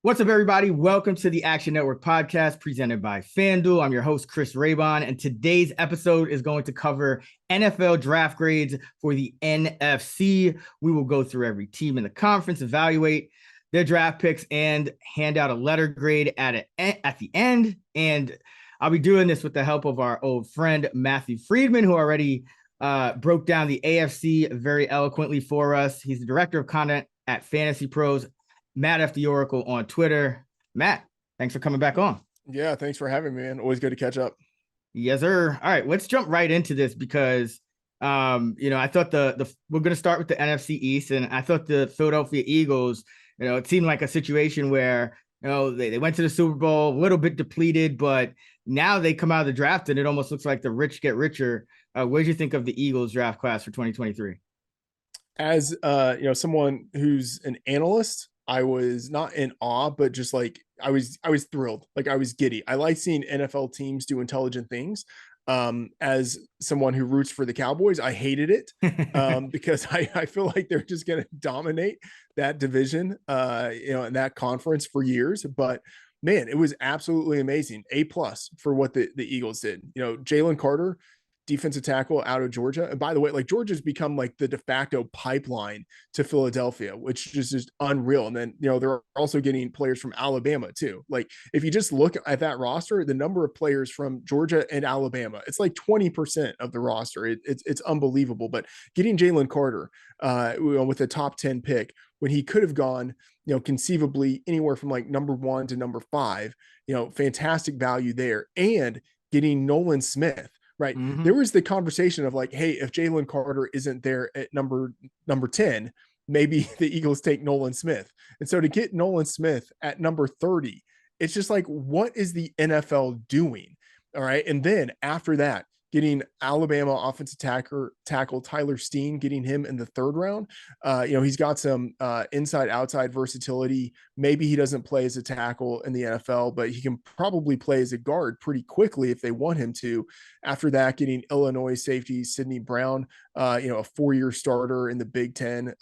What's up, everybody? Welcome to the Action Network podcast presented by FanDuel. I'm your host, Chris Raybon, and today's episode is going to cover NFL draft grades for the NFC. We will go through every team in the conference, evaluate their draft picks, and hand out a letter grade at the end. And I'll be doing this with the help of our old friend, Matthew Friedman, who already broke down the AFC very eloquently for us. He's the director of content at Fantasy Pros. Matt F. the Oracle on Twitter. Matt, thanks for coming back on. Yeah, thanks for having me, man. Always good to catch up. Yes, sir. All right, let's jump right into this because I thought we're gonna start with the NFC East, and I thought the Philadelphia Eagles, it seemed like a situation where they went to the Super Bowl, a little bit depleted, but now they come out of the draft and it almost looks like the rich get richer. What did you think of the Eagles draft class for 2023? As someone who's an analyst, I was not in awe, but just like I was thrilled. Like I was giddy. I like seeing NFL teams do intelligent things. As someone who roots for the Cowboys, I hated it because I feel like they're just going to dominate that division, in that conference for years. But man, it was absolutely amazing. A+ for what the Eagles did. Jalen Carter, defensive tackle out of Georgia. And by the way, like Georgia's become like the de facto pipeline to Philadelphia, which is just unreal. And then, they're also getting players from Alabama too. Like if you just look at that roster, the number of players from Georgia and Alabama, it's like 20% of the roster. It's unbelievable. But getting Jalen Carter with a top 10 pick when he could have gone, conceivably anywhere from like number 1 to number 5, fantastic value there. And getting Nolan Smith, right? Mm-hmm. There was the conversation of like, hey, if Jalen Carter isn't there at number 10, maybe the Eagles take Nolan Smith. And so to get Nolan Smith at number 30, it's just like, what is the NFL doing? All right. And then after that, getting Alabama offensive tackle Tyler Steen, getting him in the 3rd round. He's got some inside-outside versatility. Maybe he doesn't play as a tackle in the NFL, but he can probably play as a guard pretty quickly if they want him to. After that, getting Illinois safety Sidney Brown, a 4-year starter in the Big Ten,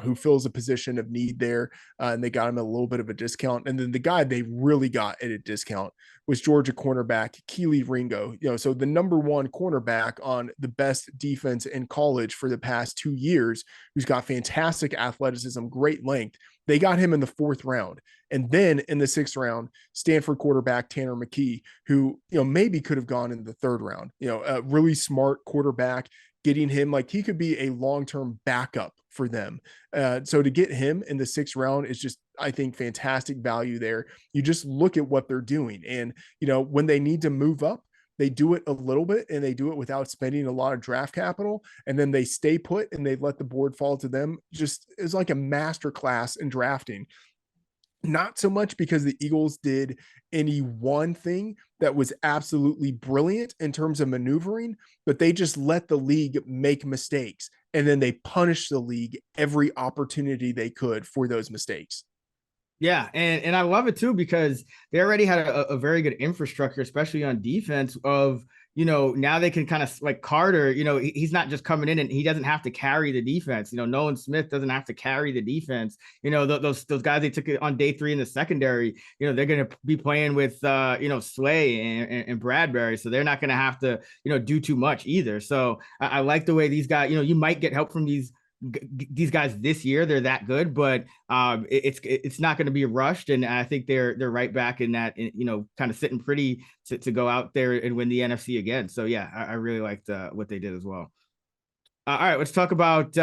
who fills a position of need there, and they got him at a little bit of a discount. And then the guy they really got at a discount was Georgia cornerback Kelee Ringo. So the number 1 cornerback on the best defense in college for the past 2 years, who's got fantastic athleticism, great length. They got him in the 4th round. And then in the 6th round, Stanford quarterback Tanner McKee, who, maybe could have gone in the 3rd round, a really smart quarterback. Getting him, like he could be a long-term backup for them. So to get him in the 6th round is just, I think, fantastic value there. You just look at what they're doing. And, when they need to move up, they do it a little bit and they do it without spending a lot of draft capital. And then they stay put and they let the board fall to them. Just it's like a master class in drafting. Not so much because the Eagles did any one thing that was absolutely brilliant in terms of maneuvering, but they just let the league make mistakes. And then they punished the league every opportunity they could for those mistakes. Yeah, and I love it too because they already had a very good infrastructure, especially on defense of, now they can kind of like Carter, he's not just coming in and he doesn't have to carry the defense. Nolan Smith doesn't have to carry the defense. Those guys they took it on day 3 in the secondary, they're going to be playing with, Slay and Bradbury. So they're not going to have to, do too much either. So I like the way these guys, you might get help from these guys this year. They're that good, but it's not going to be rushed, and I think they're right back in that, kind of sitting pretty to go out there and win the NFC again. So yeah, I really liked what they did as well. All right, let's talk about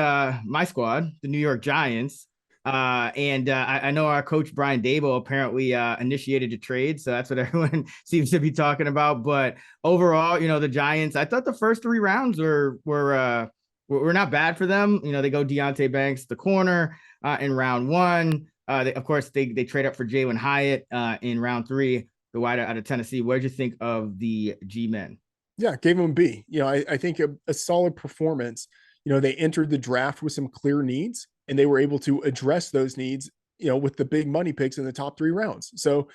my squad, the New York Giants. I know our coach Brian Dable apparently initiated a trade, so that's what everyone seems to be talking about. But overall, the Giants, I thought the first 3 rounds were not bad for them. They go Deonte Banks, the corner, in round 1. Of course, they trade up for Jalen Hyatt in round 3, the wide out of Tennessee. What did you think of the G-men? Yeah, gave them a B. I think a solid performance. They entered the draft with some clear needs, and they were able to address those needs, with the big money picks in the top 3 rounds. So,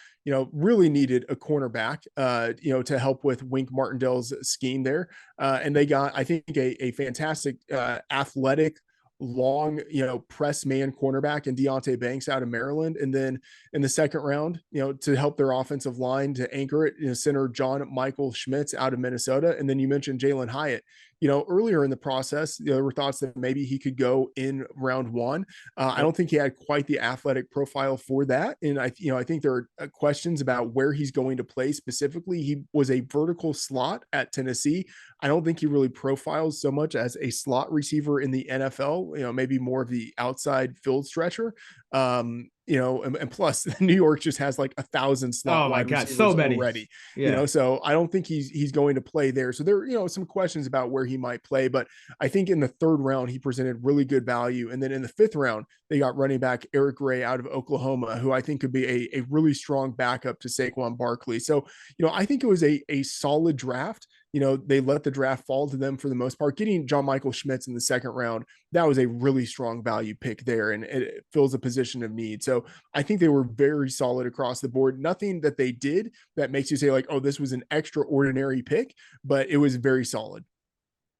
really needed a cornerback, to help with Wink Martindale's scheme there. And they got, I think, a fantastic athletic long, press man cornerback and Deontay Banks out of Maryland. And then in the second round, to help their offensive line to anchor it, center John Michael Schmitz out of Minnesota. And then you mentioned Jalen Hyatt. Earlier in the process, there were thoughts that maybe he could go in round one. I don't think he had quite the athletic profile for that. And I think there are questions about where he's going to play specifically. He was a vertical slot at Tennessee. I don't think he really profiles so much as a slot receiver in the NFL, maybe more of the outside field stretcher. And plus New York just has like 1,000 slot Oh my wide God, receivers so many. already, Yeah. so I don't think he's going to play there. So there, some questions about where he might play, but I think in the third round, he presented really good value. And then in the fifth round, they got running back Eric Gray out of Oklahoma, who I think could be a really strong backup to Saquon Barkley. So, I think it was a solid draft. They let the draft fall to them for the most part. Getting John Michael Schmitz in the second round, that was a really strong value pick there, and it fills a position of need. So I think they were very solid across the board. Nothing that they did that makes you say like, oh, this was an extraordinary pick, but it was very solid.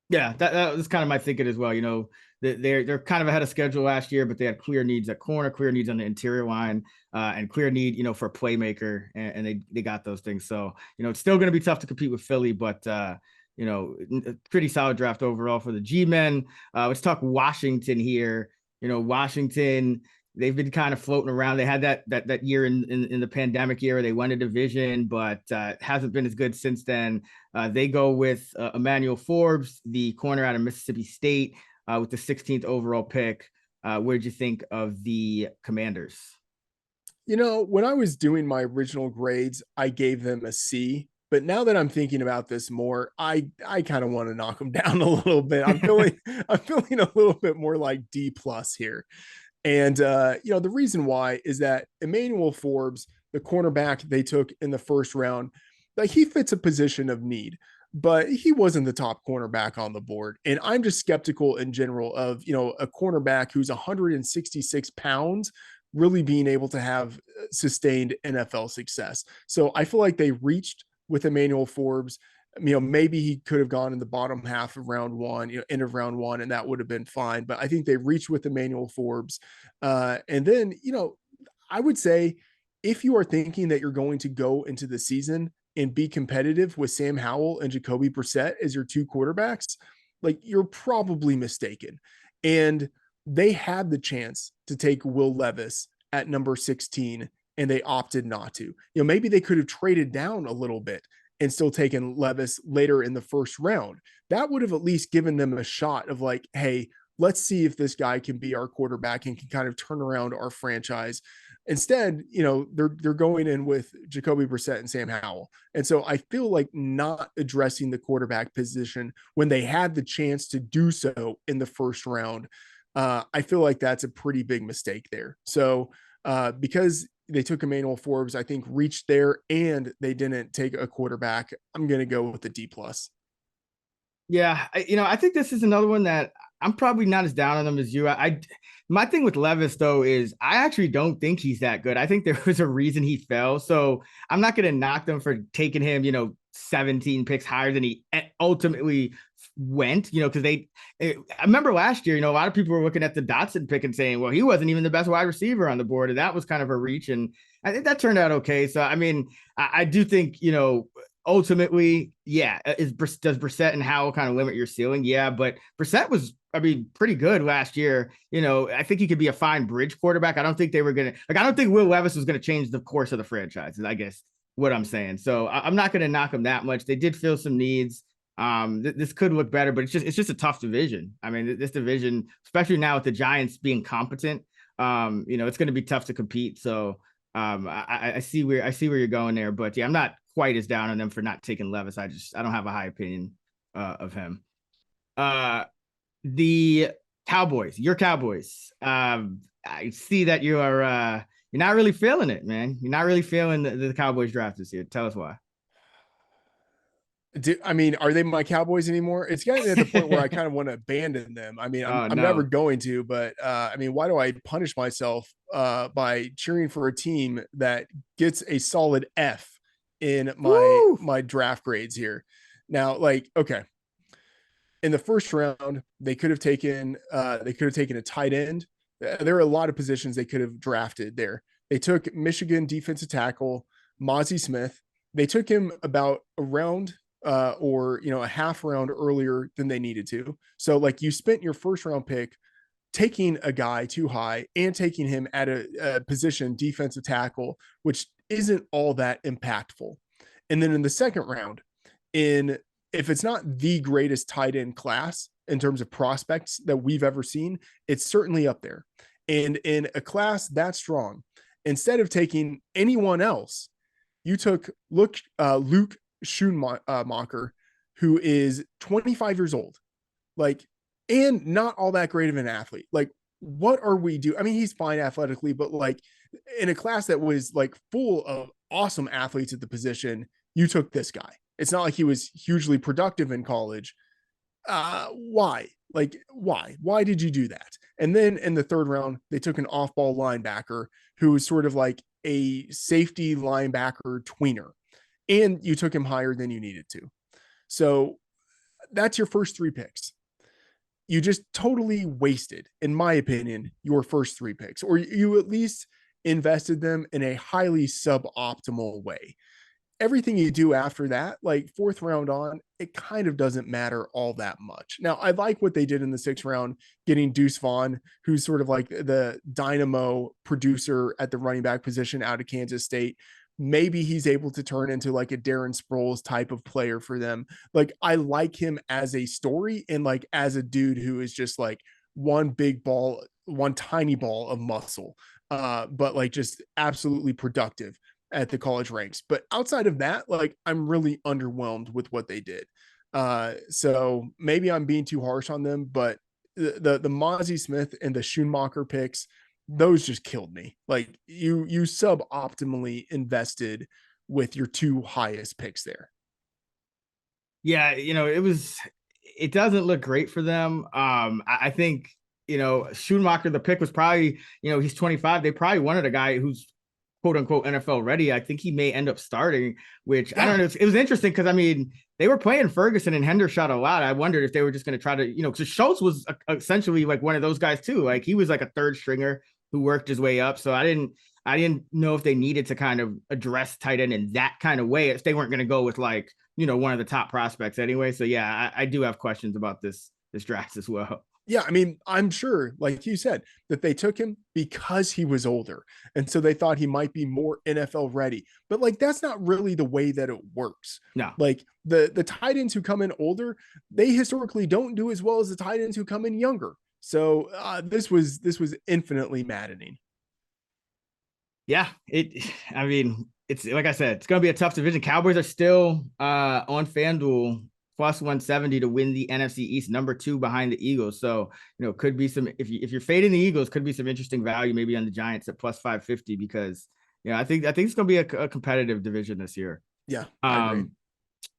Yeah, that was kind of my thinking as well. They're kind of ahead of schedule last year, but they had clear needs at corner, clear needs on the interior line, and clear need, for a playmaker, and they got those things. So, it's still going to be tough to compete with Philly, but pretty solid draft overall for the G-men. Let's talk Washington here. Washington, they've been kind of floating around. They had that year in the pandemic year. They won a division, but hasn't been as good since then. They go with Emmanuel Forbes, the corner out of Mississippi State, with the 16th overall pick. What did you think of the Commanders? When I was doing my original grades, I gave them a C. But now that I'm thinking about this more, I kind of want to knock them down a little bit. I'm feeling a little bit more like D plus here. And the reason why is that Emmanuel Forbes, the cornerback they took in the first round, like he fits a position of need, but he wasn't the top cornerback on the board. And I'm just skeptical in general of, a cornerback who's 166 pounds really being able to have sustained NFL success. So I feel like they reached with Emmanuel Forbes. Maybe he could have gone in the bottom half of round one, end of round one, and that would have been fine. But I think they reached with Emmanuel Forbes. And then, I would say if you are thinking that you're going to go into the season and be competitive with Sam Howell and Jacoby Brissett as your two quarterbacks, like you're probably mistaken. And they had the chance to take Will Levis at number 16 and they opted not to. Maybe they could have traded down a little bit and still taken Levis later in the first round. That would have at least given them a shot of like, hey, let's see if this guy can be our quarterback and can kind of turn around our franchise. Instead, they're going in with Jacoby Brissett and Sam Howell. And so I feel like not addressing the quarterback position when they had the chance to do so in the first round, I feel like that's a pretty big mistake there. So because they took Emmanuel Forbes, I think reached there and they didn't take a quarterback, I'm going to go with the D plus. Yeah, I think this is another one that I'm probably not as down on them as you. My thing with Levis though is I actually don't think he's that good. I think there was a reason he fell, so I'm not going to knock them for taking him, 17 picks higher than he ultimately went. Because I remember last year, a lot of people were looking at the Dotson pick and saying, well, he wasn't even the best wide receiver on the board, and that was kind of a reach. And I think that turned out okay. So I mean, I do think ultimately, yeah, does Brissett and Howell kind of limit your ceiling? Yeah, but Brissett was, pretty good last year. I think he could be a fine bridge quarterback. I don't think they were gonna I don't think Will Levis was gonna change the course of the franchise. I guess what I'm saying. So I'm not gonna knock them that much. They did fill some needs. This could look better, but it's just a tough division. I mean, this division, especially now with the Giants being competent, it's going to be tough to compete. So I see where you're going there, but yeah, I'm not quite as down on them for not taking Levis. I don't have a high opinion of him. The Cowboys, your Cowboys. I see that you're not really feeling it, man. You're not really feeling the Cowboys draft this year. Tell us why. Are they my Cowboys anymore? It's getting at the point where I kind of want to abandon them. I'm never going to, but why do I punish myself by cheering for a team that gets a solid F in my draft grades here? Now, okay. in the first round, they could have taken a tight end. There are a lot of positions they could have drafted there. They took Michigan defensive tackle Mozzie Smith. They took him about a round or a half round earlier than they needed to. So like you spent your first round pick taking a guy too high and taking him at a position defensive tackle, which isn't all that impactful. And then in the second round, in if it's not the greatest tight end class in terms of prospects that we've ever seen, it's certainly up there. And in a class that strong, instead of taking anyone else, you took Luke Schoonmaker, who is 25 years old, like, and not all that great of an athlete. Like, what are we doing? I mean, he's fine athletically, but like in a class that was like full of awesome athletes at the position, you took this guy. It's not like he was hugely productive in college. Why? Like, why? Why did you do that? And then in the third round, they took an off-ball linebacker who was sort of like a safety linebacker tweener, and you took him higher than you needed to. So that's your first three picks. You just totally wasted, in my opinion, your first three picks, or you at least invested them in a highly suboptimal way. Everything you do after that, like fourth round on, it kind of doesn't matter all that much. Now, I like what they did in the sixth round, getting Deuce Vaughn, who's sort of like the dynamo producer at the running back position out of Kansas State. Maybe he's able to turn into like a Darren Sproles type of player for them. Like, I like him as a story and like as a dude who is just like one big ball, one tiny ball of muscle, but like just absolutely productive at the college ranks. But outside of that, like, I'm really underwhelmed with what they did. So maybe I'm being too harsh on them, but the Mozzie Smith and the Schoonmaker picks, those just killed me. Like, you suboptimally invested with your two highest picks there. Yeah, it doesn't look great for them. I think, Schoonmaker, the pick was probably, he's 25. They probably wanted a guy who's quote unquote NFL ready. I think he may end up starting, which I don't know. It was interesting because I mean, they were playing Ferguson and Hendershot a lot. I wondered if they were just going to try to, because Schultz was essentially like one of those guys too. Like, he was like a third stringer who worked his way up. So I didn't know if they needed to kind of address tight end in that kind of way if they weren't going to go with like, one of the top prospects anyway. So yeah, I do have questions about this draft as well. Yeah, I mean, I'm sure, like you said, that they took him because he was older. And so they thought he might be more NFL ready. But like, that's not really the way that it works. No. Like the tight ends who come in older, they historically don't do as well as the tight ends who come in younger. So this was infinitely maddening. Yeah, I mean, it's like I said, it's going to be a tough division. Cowboys are still on FanDuel plus 170 to win the NFC East, number 2 behind the Eagles. So, could be some, if you're fading the Eagles, could be some interesting value maybe on the Giants at plus 550 because, I think it's going to be a competitive division this year. Yeah. I agree.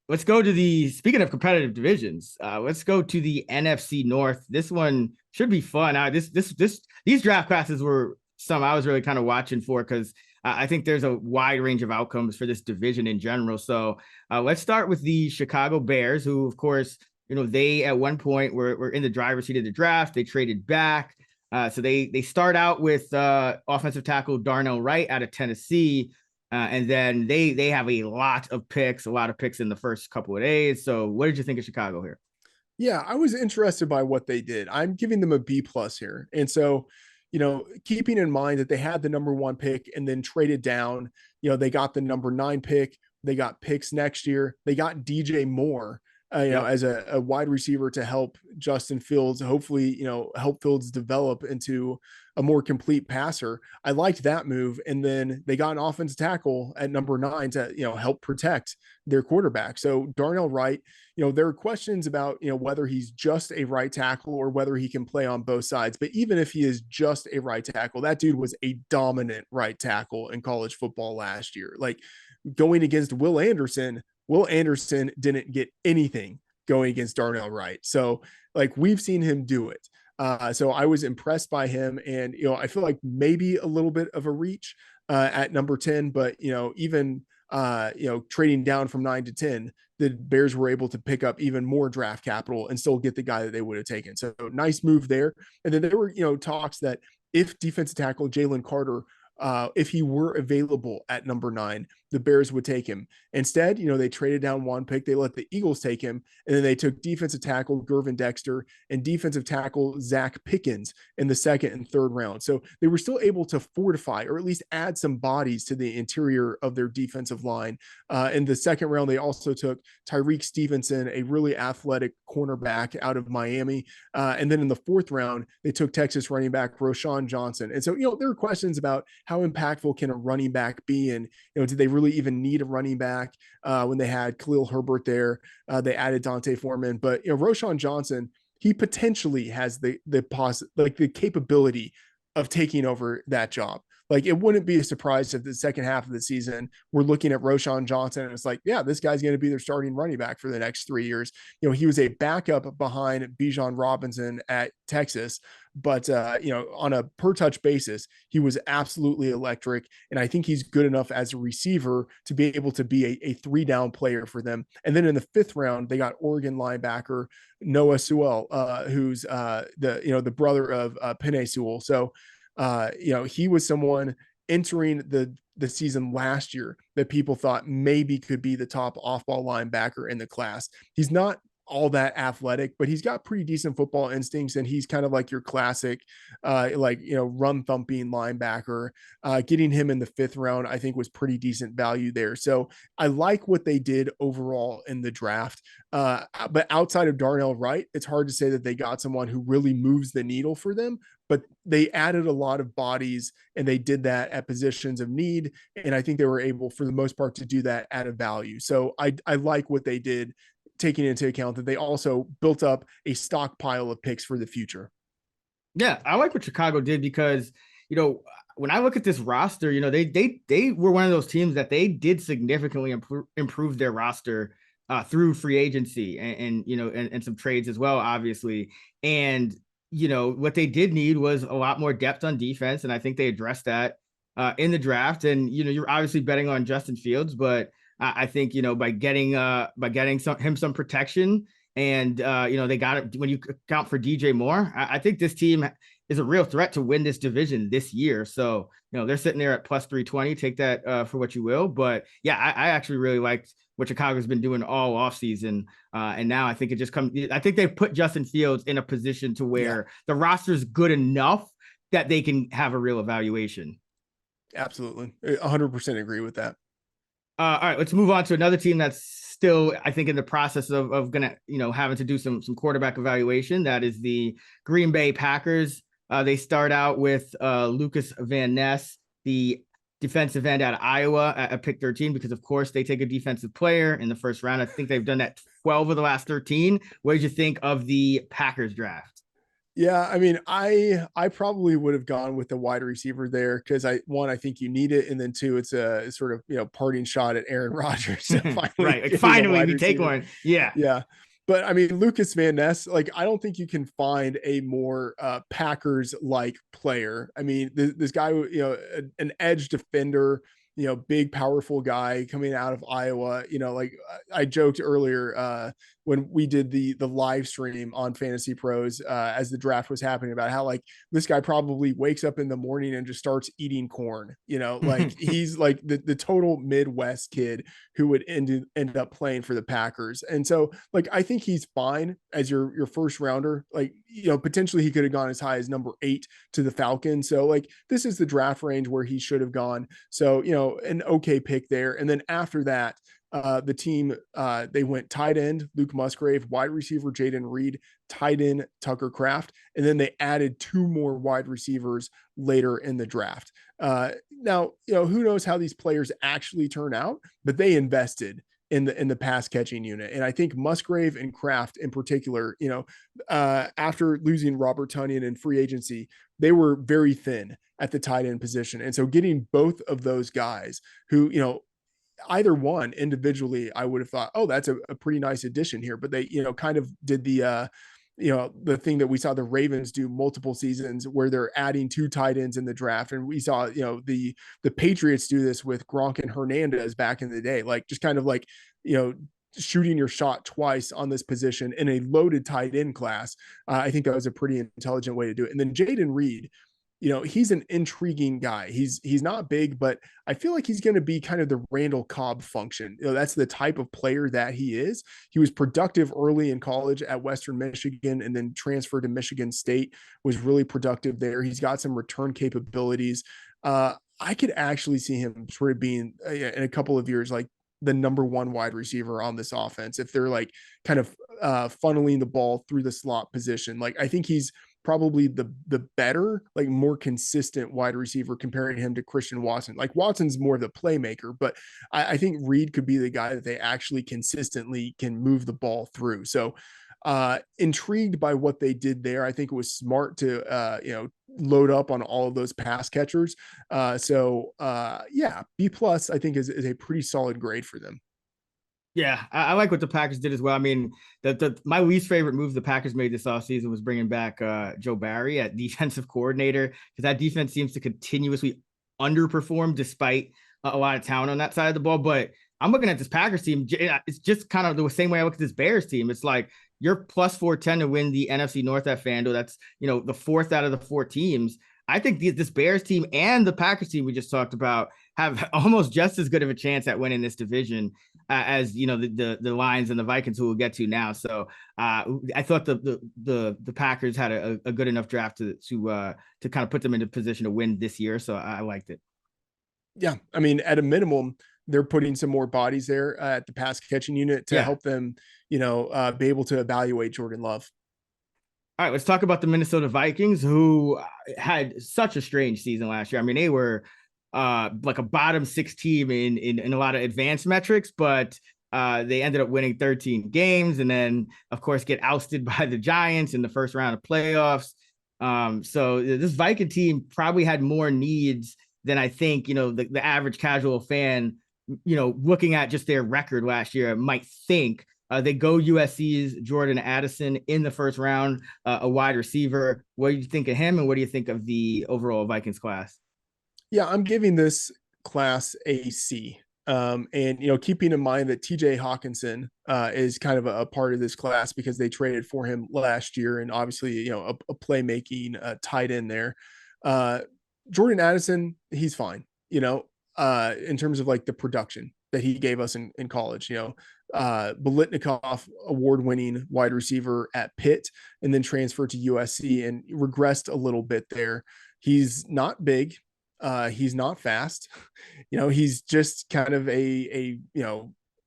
Let's go to speaking of competitive divisions, let's go to the NFC North. This one should be fun. These draft classes were some I was really kind of watching for because I think there's a wide range of outcomes for this division in general. So let's start with the Chicago Bears, who, of course, they at one point were in the driver's seat of the draft. They traded back. So they start out with offensive tackle Darnell Wright out of Tennessee. And then they have a lot of picks in the first couple of days. So what did you think of Chicago here? Yeah, I was interested by what they did. I'm giving them a B+ here. And so, keeping in mind that they had the number 1 pick and then traded down, they got the number 9 pick. They got picks next year. They got DJ Moore, as a wide receiver to help Justin Fields, hopefully, help Fields develop into a more complete passer. I liked that move. And then they got an offensive tackle at number 9 to, help protect their quarterback. So Darnell Wright, there are questions about, whether he's just a right tackle or whether he can play on both sides. But even if he is just a right tackle, that dude was a dominant right tackle in college football last year. Like, going against Will Anderson didn't get anything going against Darnell Wright. So like, we've seen him do it. So I was impressed by him, and, I feel like maybe a little bit of a reach at number 10, but, even trading down from 9 to 10, the Bears were able to pick up even more draft capital and still get the guy that they would have taken. So nice move there. And then there were, talks that if defensive tackle Jalen Carter, if he were available at number 9, the Bears would take him. Instead, they traded down one pick. They let the Eagles take him. And then they took defensive tackle Gervin Dexter and defensive tackle Zach Pickens in the second and third round. So they were still able to fortify or at least add some bodies to the interior of their defensive line. In the second round, they also took Tyreek Stevenson, a really athletic cornerback out of Miami. And then in the fourth round, they took Texas running back Roschon Johnson. And so, there are questions about how impactful can a running back be? And, did they really even need a running back when they had Khalil Herbert there? They added Dante Foreman, but, Roschon Johnson, he potentially has the capability of taking over that job. Like, it wouldn't be a surprise if the second half of the season we're looking at Roschon Johnson and it's like, yeah, this guy's going to be their starting running back for the next 3 years. He was a backup behind Bijan Robinson at Texas, but on a per touch basis, he was absolutely electric. And I think he's good enough as a receiver to be able to be a 3-down player for them. And then in the fifth round, they got Oregon linebacker Noah Sewell, who's the brother of Penei Sewell. So he was someone entering the season last year that people thought maybe could be the top off-ball linebacker in the class. He's not all that athletic, but he's got pretty decent football instincts, and he's kind of like your classic run thumping linebacker. Getting him in the fifth round I think was pretty decent value there. So I like what they did overall in the draft, but outside of Darnell Wright, it's hard to say that they got someone who really moves the needle for them, but they added a lot of bodies and they did that at positions of need, and I think they were able for the most part to do that at a value. So I like what they did, taking into account that they also built up a stockpile of picks for the future. Yeah, I like what Chicago did because, when I look at this roster, they were one of those teams that they did significantly improve their roster through free agency and some trades as well, obviously. And, what they did need was a lot more depth on defense. And I think they addressed that in the draft. And, you're obviously betting on Justin Fields, but I think, by getting some protection and, they got it when you account for DJ Moore. I think this team is a real threat to win this division this year. So, they're sitting there at plus 320. Take that for what you will. But yeah, I actually really liked what Chicago's been doing all offseason. And now I think it just I think they put Justin Fields in a position to where the roster is good enough that they can have a real evaluation. Absolutely. 100% agree with that. All right, let's move on to another team that's still, I think, in the process of gonna, having to do some quarterback evaluation. That is the Green Bay Packers. They start out with Lucas Van Ness, the defensive end out of Iowa at pick 13, because of course they take a defensive player in the first round. I think they've done that 12 of the last 13. What did you think of the Packers draft? Yeah, I mean, I probably would have gone with the wide receiver there because I think you need it, and then two, it's a sort of parting shot at Aaron Rodgers. Right, like finally we take one. Yeah. But I mean, Lucas Van Ness, like, I don't think you can find a more Packers like player. I mean, this guy, an edge defender, big, powerful guy coming out of Iowa. Like I joked earlier when we did the live stream on Fantasy Pros as the draft was happening about how, like, this guy probably wakes up in the morning and just starts eating corn. Like he's like the total Midwest kid who would end up playing for the Packers. And so, like, I think he's fine as your first rounder. Like, potentially he could have gone as high as number 8 to the Falcons. So, like, this is the draft range where he should have gone. So, an okay pick there. And then after that, the team, they went tight end Luke Musgrave, wide receiver Jaden Reed, tight end Tucker Kraft, and then they added 2 more wide receivers later in the draft. Now, who knows how these players actually turn out, but they invested in the pass catching unit. And I think Musgrave and Kraft in particular, after losing Robert Tonyan in free agency, they were very thin at the tight end position. And so getting both of those guys who, either one individually, I would have thought, oh, that's a pretty nice addition here. But they, kind of did the the thing that we saw the Ravens do multiple seasons where they're adding 2 tight ends in the draft. And we saw, the Patriots do this with Gronk and Hernandez back in the day, like just kind of like, shooting your shot twice on this position in a loaded tight end class. I think that was a pretty intelligent way to do it. And then Jaden Reed, he's an intriguing guy. He's not big, but I feel like he's going to be kind of the Randall Cobb function. That's the type of player that he is. He was productive early in college at Western Michigan and then transferred to Michigan State, was really productive there. He's got some return capabilities. I could actually see him sort of being in a couple of years, like the number 1 wide receiver on this offense. If they're like kind of funneling the ball through the slot position, like I think he's probably the better, like more consistent wide receiver comparing him to Christian Watson. Like Watson's more of the playmaker, but I think Reed could be the guy that they actually consistently can move the ball through. So intrigued by what they did there. I think it was smart to load up on all of those pass catchers. Yeah, B+ I think is a pretty solid grade for them. Yeah, I like what the Packers did as well. I mean, my least favorite move the Packers made this offseason was bringing back Joe Barry at defensive coordinator, because that defense seems to continuously underperform despite a lot of talent on that side of the ball. But I'm looking at this Packers team. It's just kind of the same way I look at this Bears team. It's like you're plus 410 to win the NFC North at FanDuel. That's, the 4th out of the 4 teams. I think this Bears team and the Packers team we just talked about have almost just as good of a chance at winning this division as the Lions and the Vikings, who we'll get to now. So I thought the Packers had a good enough draft to kind of put them into position to win this year. So I liked it. Yeah, I mean, at a minimum, they're putting some more bodies there at the pass catching unit to help them, be able to evaluate Jordan Love. All right, let's talk about the Minnesota Vikings, who had such a strange season last year. I mean, they were like a bottom 6 team in a lot of advanced metrics, but they ended up winning 13 games and then, of course, get ousted by the Giants in the first round of playoffs. So this Viking team probably had more needs than I think, the average casual fan, looking at just their record last year might think. They go USC's Jordan Addison in the first round, a wide receiver. What do you think of him, and what do you think of the overall Vikings class? Yeah, I'm giving this class a C. And keeping in mind that TJ Hawkinson is kind of a part of this class because they traded for him last year, and obviously a playmaking tight end there. Jordan Addison, he's fine. In terms of like the production that he gave us in college. Biletnikoff, award-winning wide receiver at Pitt, and then transferred to USC and regressed a little bit there. He's not big. He's not fast. He's just kind of a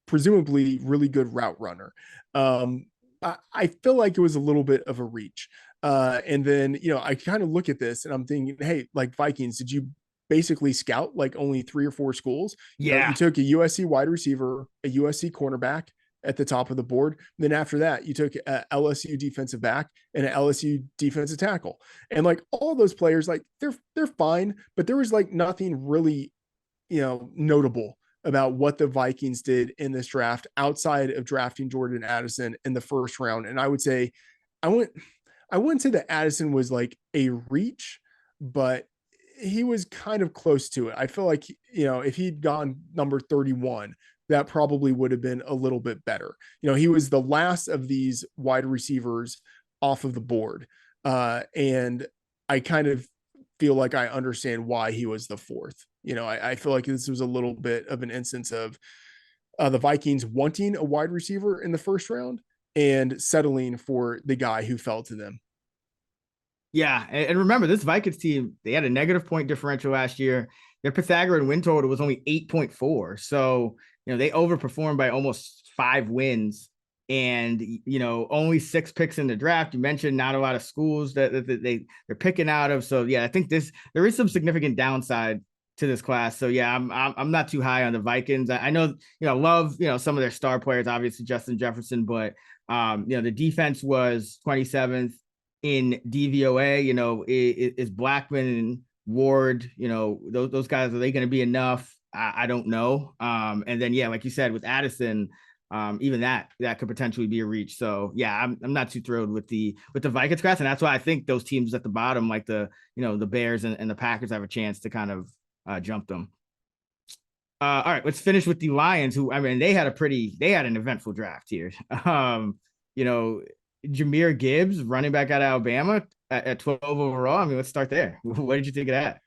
presumably really good route runner. I feel like it was a little bit of a reach. And then, I kind of look at this and I'm thinking, hey, like Vikings, did you basically scout like only 3 or 4 schools? Yeah. You took a USC wide receiver, a USC cornerback at the top of the board. Then after that, you took a LSU defensive back and an LSU defensive tackle. And like all those players, like they're fine, but there was like nothing really, notable about what the Vikings did in this draft outside of drafting Jordan Addison in the first round. And I would say, I wouldn't say that Addison was like a reach, but he was kind of close to it. I feel like, if he'd gone number 31, that probably would have been a little bit better. He was the last of these wide receivers off of the board. And I kind of feel like I understand why he was the 4th. I feel like this was a little bit of an instance of the Vikings wanting a wide receiver in the first round and settling for the guy who fell to them. Yeah, and remember, this Vikings team, they had a negative point differential last year. Their Pythagorean win total was only 8.4. So, they overperformed by almost 5 wins and, only 6 picks in the draft. You mentioned not a lot of schools that they're picking out of. So, yeah, I think there is some significant downside to this class. So, yeah, I'm not too high on the Vikings. I know, love, some of their star players, obviously Justin Jefferson, but, the defense was 27th. In DVOA, is Blackman and Ward, those guys, are they going to be enough? I don't know. And then, yeah, like you said, with Addison, even that could potentially be a reach. So yeah, I'm not too thrilled with the Vikings class, and that's why I think those teams at the bottom, like the Bears and the Packers, have a chance to kind of jump them. All right, let's finish with the Lions, who, I mean, they had an eventful draft here. You know, Jahmyr Gibbs, running back out of Alabama at 12 overall. I mean, let's start there. What did you think of that?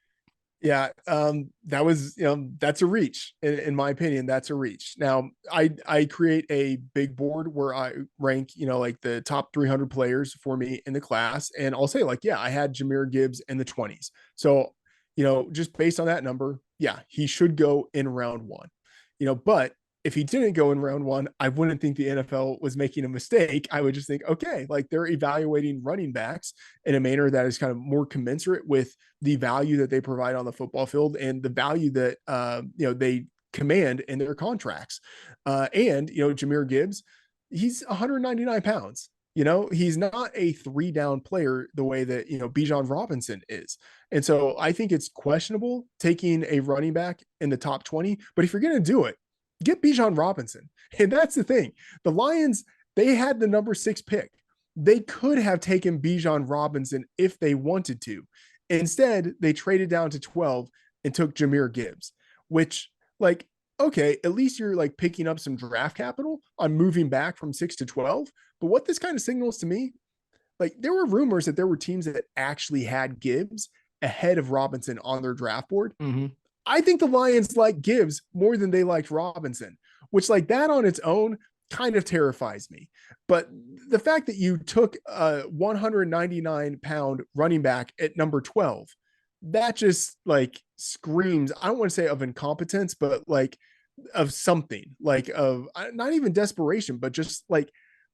Yeah, that was, that's a reach in my opinion. That's a reach. Now, I create a big board where I rank, like the top 300 players for me in the class, and I'll say like, yeah, I had Jahmyr Gibbs in the 20s. So, just based on that number, yeah, he should go in round one. But if he didn't go in round one, I wouldn't think the NFL was making a mistake. I would just think, okay, like they're evaluating running backs in a manner that is kind of more commensurate with the value that they provide on the football field and the value that they command in their contracts. And Jahmyr Gibbs, he's 199 pounds. He's not a 3-down player the way that Bijan Robinson is. And so I think it's questionable taking a running back in the top 20. But if you're going to do it, get Bijan Robinson. And that's the thing. The Lions, they had the number 6 pick. They could have taken Bijan Robinson if they wanted to. Instead, they traded down to 12 and took Jahmyr Gibbs, which, like, okay, at least you're like picking up some draft capital on moving back from 6 to 12. But what this kind of signals to me, like, there were rumors that there were teams that actually had Gibbs ahead of Robinson on their draft board. Mm-hmm. I think the Lions like Gibbs more than they liked Robinson, which, like, that on its own kind of terrifies me. But the fact that you took a 199-pound running back at number 12, that just like screams, I don't want to say of incompetence, but like of something, like of not even desperation, but just like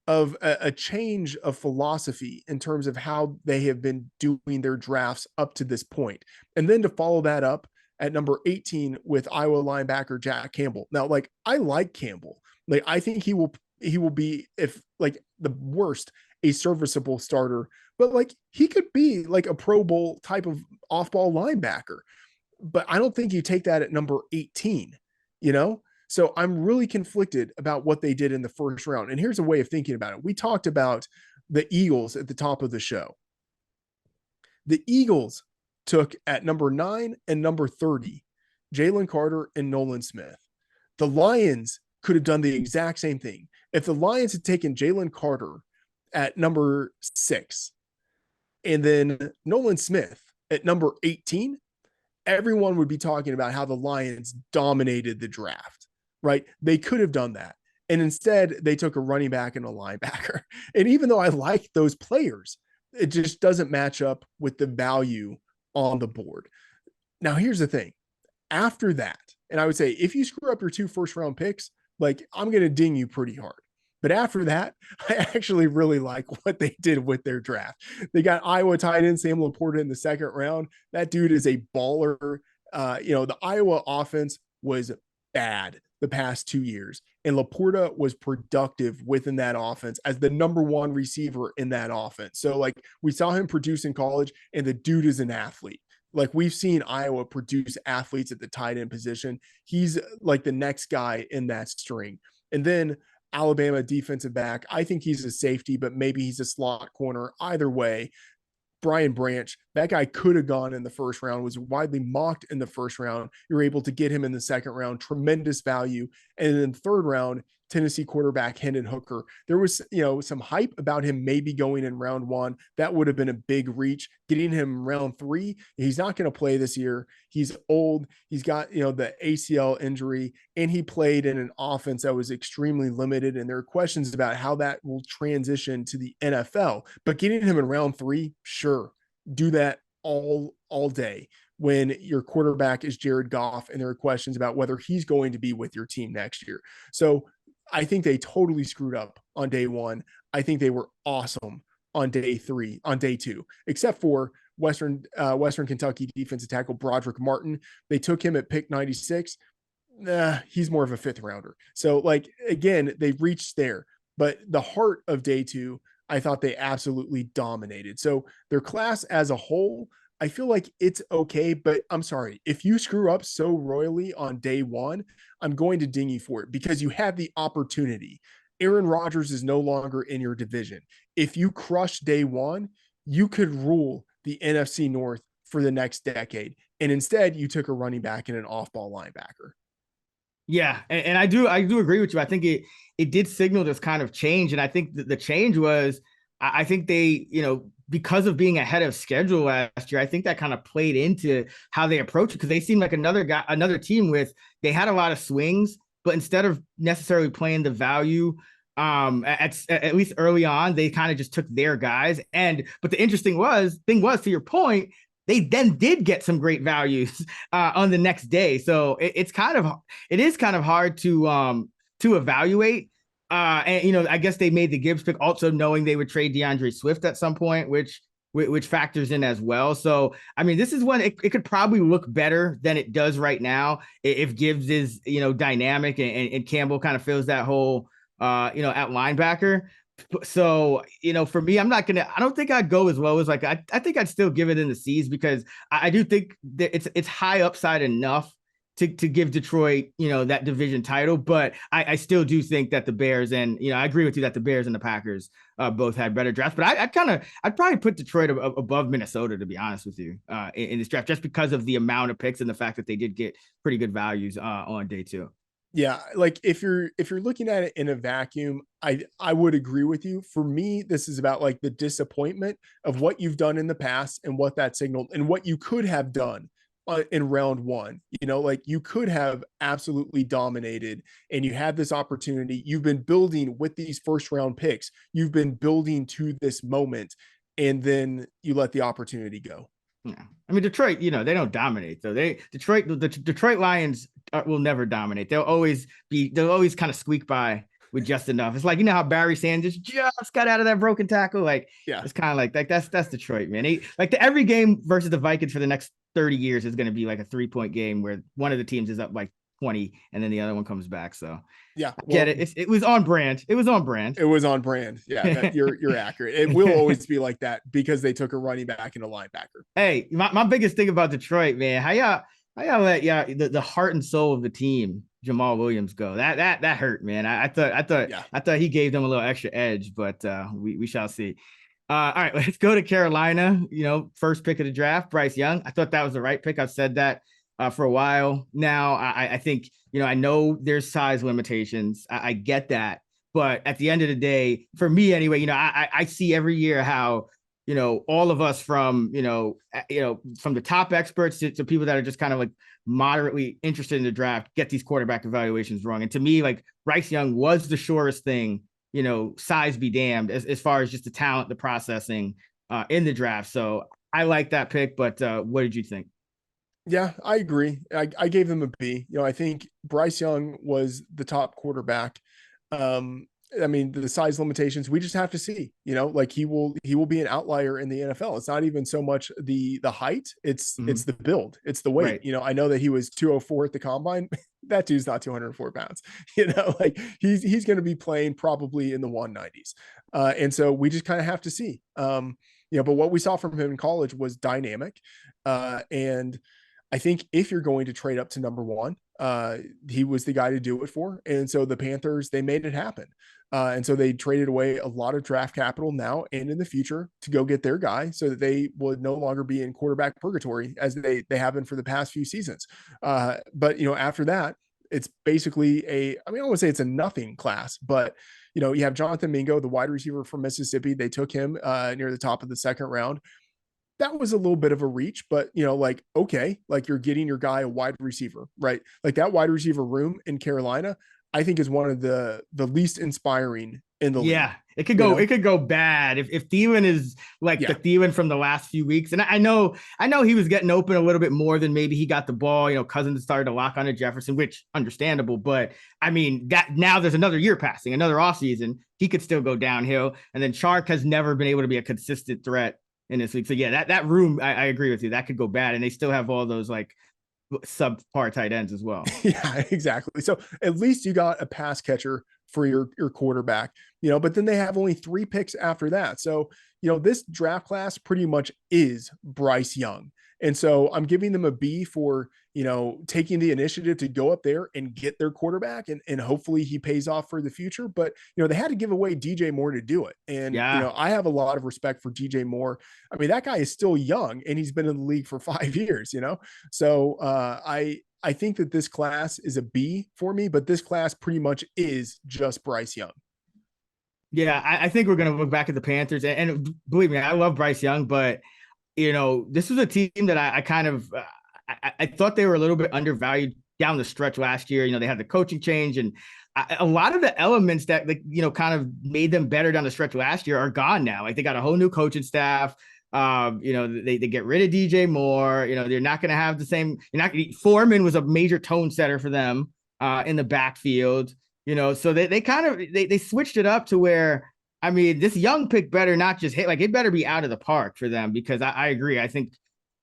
of a change of philosophy in terms of how they have been doing their drafts up to this point. And then to follow that up at number 18 with Iowa linebacker Jack Campbell. Now, like, I like Campbell. Like, I think he will be, if like the worst, a serviceable starter, but like he could be like a Pro Bowl type of off-ball linebacker. But I don't think you take that at number 18, So I'm really conflicted about what they did in the first round. And here's a way of thinking about it. We talked about the Eagles at the top of the show. The Eagles took at number 9 and number 30, Jalen Carter and Nolan Smith. The Lions could have done the exact same thing. If the Lions had taken Jalen Carter at number 6 and then Nolan Smith at number 18, everyone would be talking about how the Lions dominated the draft, right? They could have done that. And instead, they took a running back and a linebacker. And even though I like those players, it just doesn't match up with the value on the board. Now, here's the thing. After that, and I would say if you screw up your 2 first-round picks, like, I'm going to ding you pretty hard. But after that, I actually really like what they did with their draft. They got Iowa tight end Sam Laporta in the 2nd round. That dude is a baller. The Iowa offense was bad the past 2 years, and Laporta was productive within that offense as the number 1 receiver in that offense. So, like, we saw him produce in college, and the dude is an athlete. Like, we've seen Iowa produce athletes at the tight end position. He's like the next guy in that string. And then Alabama defensive back, I think he's a safety, but maybe he's a slot corner. Either way, Brian Branch, that guy could have gone in the first round, was widely mocked in the first round. You're able to get him in the 2nd round, tremendous value. And then 3rd round, Tennessee quarterback Hendon Hooker. There was, some hype about him maybe going in round 1. That would have been a big reach. Getting him round 3, he's not going to play this year. He's old. He's got, the ACL injury, and he played in an offense that was extremely limited. And there are questions about how that will transition to the NFL. But getting him in round 3, sure, do that all day when your quarterback is Jared Goff, and there are questions about whether he's going to be with your team next year. So I think they totally screwed up on day 1. I think they were awesome on day 2, except for Western Kentucky defensive tackle Broderick Martin. They took him at pick 96. He's more of a 5th rounder. So, like, again, they reached there, but the heart of day 2, I thought they absolutely dominated. So their class as a whole, I feel like it's okay, but I'm sorry. If you screw up so royally on day one, I'm going to ding you for it because you had the opportunity. Aaron Rodgers is no longer in your division. If you crush day one, you could rule the NFC North for the next decade. And instead, you took a running back and an off ball linebacker. Yeah, and I do agree with you. I think it did signal this kind of change, and I think the change was I think they, because of being ahead of schedule last year, I think that kind of played into how they approach it because they seemed like another team with they had a lot of swings, but instead of necessarily playing the value at least early on, they kind of just took their guys. But the interesting thing was to your point, they then did get some great values on the next day. So it is kind of hard to evaluate. And I guess they made the Gibbs pick also knowing they would trade DeAndre Swift at some point, which factors in as well. So I mean, this is when it could probably look better than it does right now if Gibbs is dynamic and Campbell kind of fills that hole at linebacker. So, for me, I don't think I'd go as low as I think I'd still give it in the C's because I do think that it's high upside enough to give Detroit, that division title. But I still do think that the Bears and, I agree with you that the Bears and the Packers both had better drafts. But I'd probably put Detroit above Minnesota, to be honest with you, in this draft, just because of the amount of picks and the fact that they did get pretty good values on day two. Yeah, like if you're looking at it in a vacuum, I would agree with you. For me, this is about like the disappointment of what you've done in the past and what that signaled and what you could have done in round one. Like you could have absolutely dominated and you had this opportunity. You've been building with these first round picks. You've been building to this moment and then you let the opportunity go. Yeah. I mean, Detroit, they don't dominate though. The Detroit Lions will never dominate. They'll always kind of squeak by with just enough. It's like, how Barry Sanders just got out of that broken tackle. Like, yeah, it's kind of like that's Detroit, man. Every game versus the Vikings for the next 30 years is going to be like a 3-point game where one of the teams is up like 20 and then the other one comes back. So yeah, get it. It was on brand. It was on brand. Yeah, you're accurate. It will always be like that because they took a running back and a linebacker. Hey, my biggest thing about Detroit, man, how y'all let the heart and soul of the team, Jamal Williams, go. That hurt, man. I thought he gave them a little extra edge, but we shall see. All right, let's go to Carolina. First pick of the draft, Bryce Young. I thought that was the right pick. I've said that for a while now. I think, I know there's size limitations. I get that. But at the end of the day, for me anyway, I see every year how, all of us from the top experts to people that are just kind of like moderately interested in the draft get these quarterback evaluations wrong. And to me, like Bryce Young was the surest thing, size be damned as far as just the talent, the processing in the draft. So I like that pick, but what did you think? Yeah, I agree. I gave them a B. I think Bryce Young was the top quarterback. I mean, the size limitations, we just have to see, like he will be an outlier in the NFL. It's not even so much the height, it's the build, it's the weight. Right. I know that he was 204 at the combine. That dude's not 204 pounds, like he's going to be playing probably in the 190s. And so we just kind of have to see, but what we saw from him in college was dynamic. And I think if you're going to trade up to number one, he was the guy to do it for. And so the Panthers, they made it happen. And so they traded away a lot of draft capital now and in the future to go get their guy so that they would no longer be in quarterback purgatory as they have been for the past few seasons. But, after that, it's basically I don't want to say it's a nothing class, but, you have Jonathan Mingo, the wide receiver from Mississippi. They took him near the top of the second round. That was a little bit of a reach, but okay, like you're getting your guy a wide receiver, right? Like that wide receiver room in Carolina, I think is one of the least inspiring in the league. Yeah, it could go bad if Thielen is like the Thielen from the last few weeks. And I know he was getting open a little bit more than maybe he got the ball. Cousins started to lock onto Jefferson, which understandable. But I mean, that now there's another year passing, another offseason. He could still go downhill. And then Chark has never been able to be a consistent threat in this league. So yeah, that room, I agree with you. That could go bad. And they still have all those like subpar tight ends as well. Yeah, exactly. So at least you got a pass catcher for your quarterback, but then they have only 3 picks after that. So, this draft class pretty much is Bryce Young. And so I'm giving them a B for, taking the initiative to go up there and get their quarterback, and hopefully he pays off for the future. But, they had to give away DJ Moore to do it. And, Yeah. I have a lot of respect for DJ Moore. I mean, that guy is still young and he's been in the league for 5 years, So I think that this class is a B for me, but this class pretty much is just Bryce Young. Yeah, I think we're going to look back at the Panthers, and believe me, I love Bryce Young, but this was a team that I kind of I thought they were a little bit undervalued down the stretch last year. They had the coaching change, and a lot of the elements that kind of made them better down the stretch last year are gone now. Like they got a whole new coaching staff. They get rid of DJ Moore. They're not going to have the same. Foreman was a major tone setter for them in the backfield. So they kind of they switched it up to where, I mean, this young pick better not just hit, like it better be out of the park for them, because I agree. I think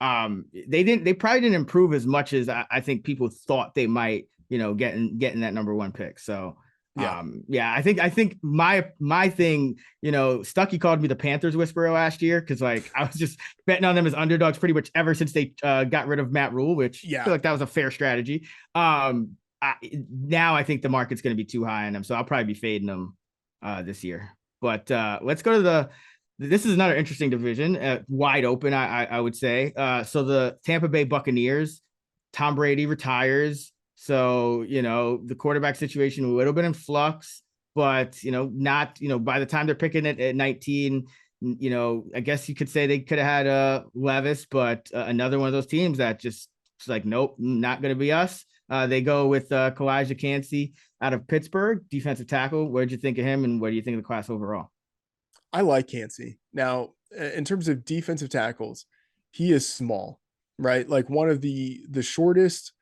they probably didn't improve as much as I think people thought they might, getting that number 1 pick. So I think my thing, Stuckey called me the Panthers whisperer last year, because like I was just betting on them as underdogs pretty much ever since they got rid of Matt Rule, which I feel like that was a fair strategy. Now I think the market's going to be too high on them, so I'll probably be fading them this year. But let's go to this is another interesting division, wide open, I would say. So the Tampa Bay Buccaneers, Tom Brady retires. So, the quarterback situation a little bit in flux, but, not, by the time they're picking it at 19, I guess you could say they could have had Levis, but another one of those teams that just like, nope, not going to be us. They go with Kalijah Kancey out of Pittsburgh, defensive tackle. What did you think of him, and what do you think of the class overall? I like Kancey. Now, in terms of defensive tackles, he is small, right? Like one of the shortest,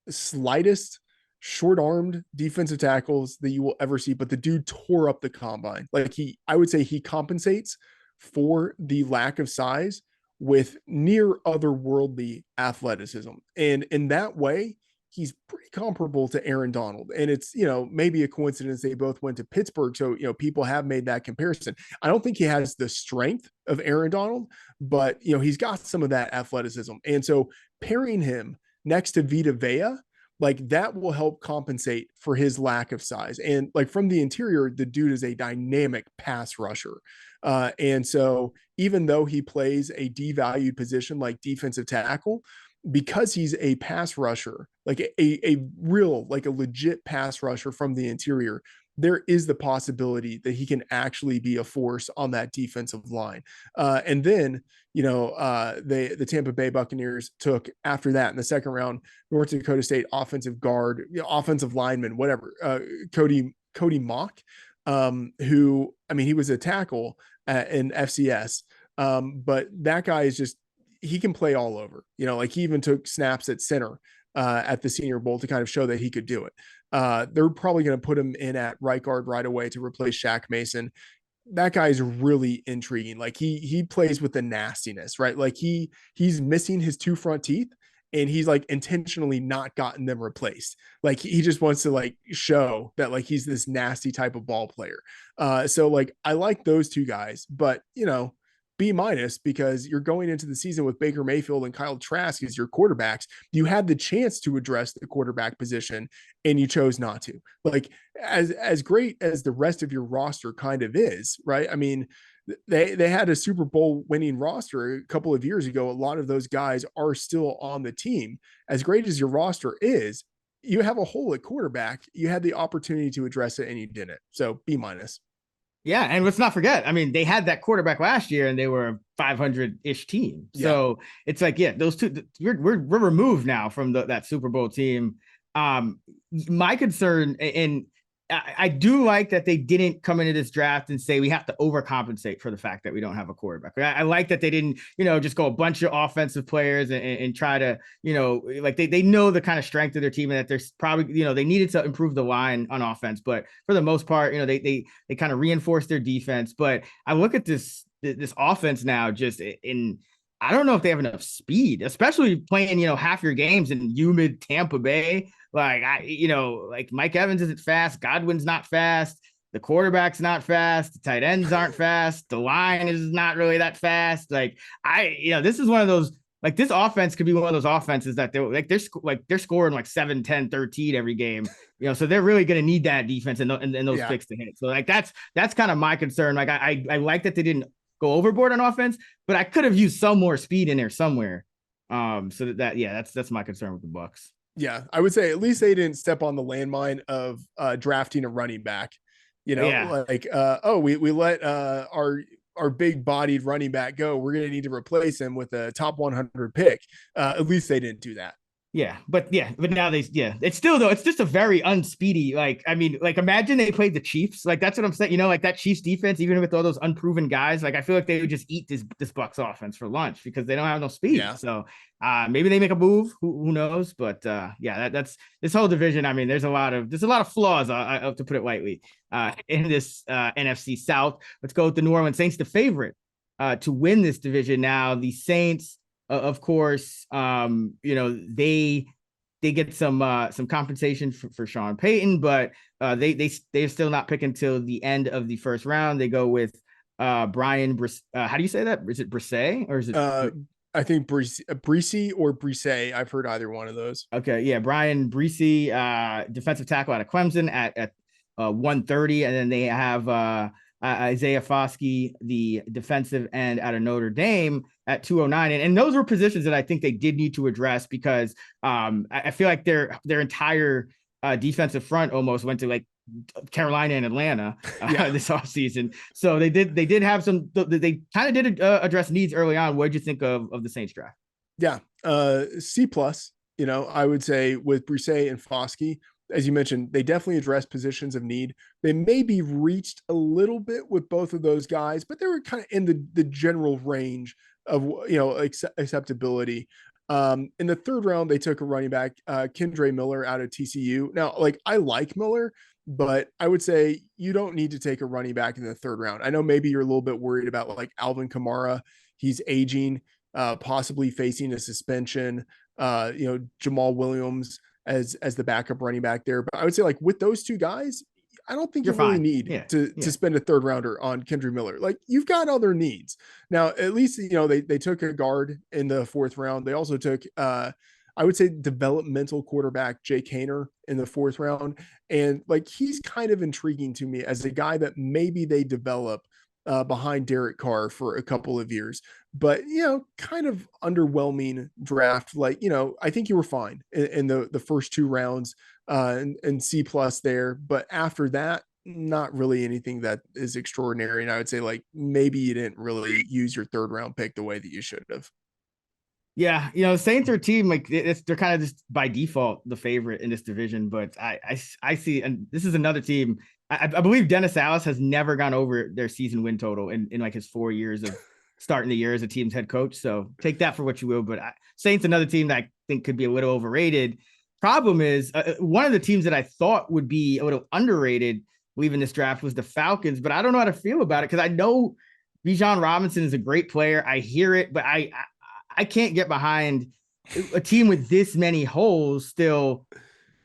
slightest, short-armed defensive tackles that you will ever see. But the dude tore up the combine. Like I would say he compensates for the lack of size with near otherworldly athleticism. And in that way, he's pretty comparable to Aaron Donald. And it's, maybe a coincidence they both went to Pittsburgh. So, people have made that comparison. I don't think he has the strength of Aaron Donald, but, he's got some of that athleticism. And so pairing him next to Vita Vea, like that will help compensate for his lack of size. And like from the interior, the dude is a dynamic pass rusher. And so even though he plays a devalued position like defensive tackle, because he's a pass rusher, like a real, like a legit pass rusher from the interior, there is the possibility that he can actually be a force on that defensive line. And then, the Tampa Bay Buccaneers took after that in the second round, North Dakota State offensive guard, offensive lineman, whatever, Cody Mock, who, I mean, he was a tackle in FCS. But that guy is just, he can play all over, like he even took snaps at center at the Senior Bowl to kind of show that he could do it. They're probably going to put him in at right guard right away to replace Shaq Mason. That guy is really intriguing. Like he plays with the nastiness, right? Like he's missing his 2 front teeth, and he's like intentionally not gotten them replaced. Like he just wants to like show that like he's this nasty type of ball player. So like I like those 2 guys, but B minus, because you're going into the season with Baker Mayfield and Kyle Trask as your quarterbacks. You had the chance to address the quarterback position and you chose not to. Like as great as the rest of your roster kind of is, right? I mean, they had a Super Bowl winning roster a couple of years ago. A lot of those guys are still on the team. As great as your roster is, you have a hole at quarterback. You had the opportunity to address it and you didn't. So B minus. Yeah, and let's not forget, I mean, they had that quarterback last year and they were a 500-ish team. So it's like, those two, we're removed now from that Super Bowl team. My concern, and I do like that they didn't come into this draft and say we have to overcompensate for the fact that we don't have a quarterback. I like that they didn't, just go a bunch of offensive players and try to, like they know the kind of strength of their team and that there's probably, they needed to improve the line on offense. But for the most part, they kind of reinforced their defense. But I look at this offense now just in, I don't know if they have enough speed, especially playing, half your games in humid Tampa Bay. Like like Mike Evans isn't fast, Godwin's not fast, the quarterback's not fast, the tight ends aren't fast, the line is not really that fast. Like this is one of those, like, this offense could be one of those offenses that they're scoring like 7, 10, 13 every game. So they're really going to need that defense and those Yeah. picks to hit. So like that's kind of my concern. Like I like that they didn't go overboard on offense, but I could have used some more speed in there somewhere. So that's my concern with the Bucks. Yeah, I would say at least they didn't step on the landmine of drafting a running back. Yeah. Like we let our big bodied running back go. We're going to need to replace him with a top 100 pick. At least they didn't do that. But now it's still, though, it's just a very unspeedy, like, I mean, like, imagine they played the Chiefs. Like, that's what I'm saying, like that Chiefs defense, even with all those unproven guys, like, I feel like they would just eat this Bucks offense for lunch because they don't have no speed. Yeah. So maybe they make a move, who knows? But that's this whole division. I mean, there's a lot of flaws, to put it lightly, in this NFC South. Let's go with the New Orleans Saints, the favorite to win this division. Now the Saints, of course, they get some compensation for Sean Payton, but they're still not picking until the end of the first round. They go with Brian. How do you say that? Is it Brisset or is it? I think Breesy or Brisset. I've heard either one of those. Okay, yeah, Brian Breesy, defensive tackle out of Clemson at 130, and then they have Isaiah Foskey, the defensive end out of Notre Dame, at 209. And those were positions that I think they did need to address because I feel like their entire defensive front almost went to like Carolina and Atlanta this offseason. So they did have they kind of did address needs early on. What did you think of the Saints draft? Yeah. C+, I would say with Brisset and Foskey, as you mentioned, they definitely address positions of need. They maybe reached a little bit with both of those guys, but they were kind of in the general range of, acceptability. In the third round, they took a running back, Kendre Miller out of TCU. Now, like, I like Miller, but I would say you don't need to take a running back in the third round. I know maybe you're a little bit worried about like Alvin Kamara. He's aging, possibly facing a suspension. Jamal Williams as the backup running back there. But I would say, like, with those two guys, I don't think you really need to spend a third rounder on Kendre Miller. Like, you've got other needs. Now, at least, they took a guard in the fourth round. They also took, I would say, developmental quarterback Jake Haener in the fourth round. And like, he's kind of intriguing to me as a guy that maybe they develop behind Derek Carr for a couple of years, but kind of underwhelming draft. Like, I think you were fine in the first two rounds, and C+ there, but after that, not really anything that is extraordinary. And I would say, like, maybe you didn't really use your third round pick the way that you should have. Yeah, Saints are a team, like, they're kind of just by default the favorite in this division, but I see, and this is another team. I believe Dennis Allis has never gone over their season win total in like his 4 years of starting the year as a team's head coach. So take that for what you will. But Saints, another team that I think could be a little overrated. Problem is, one of the teams that I thought would be a little underrated leaving this draft was the Falcons, but I don't know how to feel about it because I know Bijan Robinson is a great player. I hear it, but I can't get behind a team with this many holes still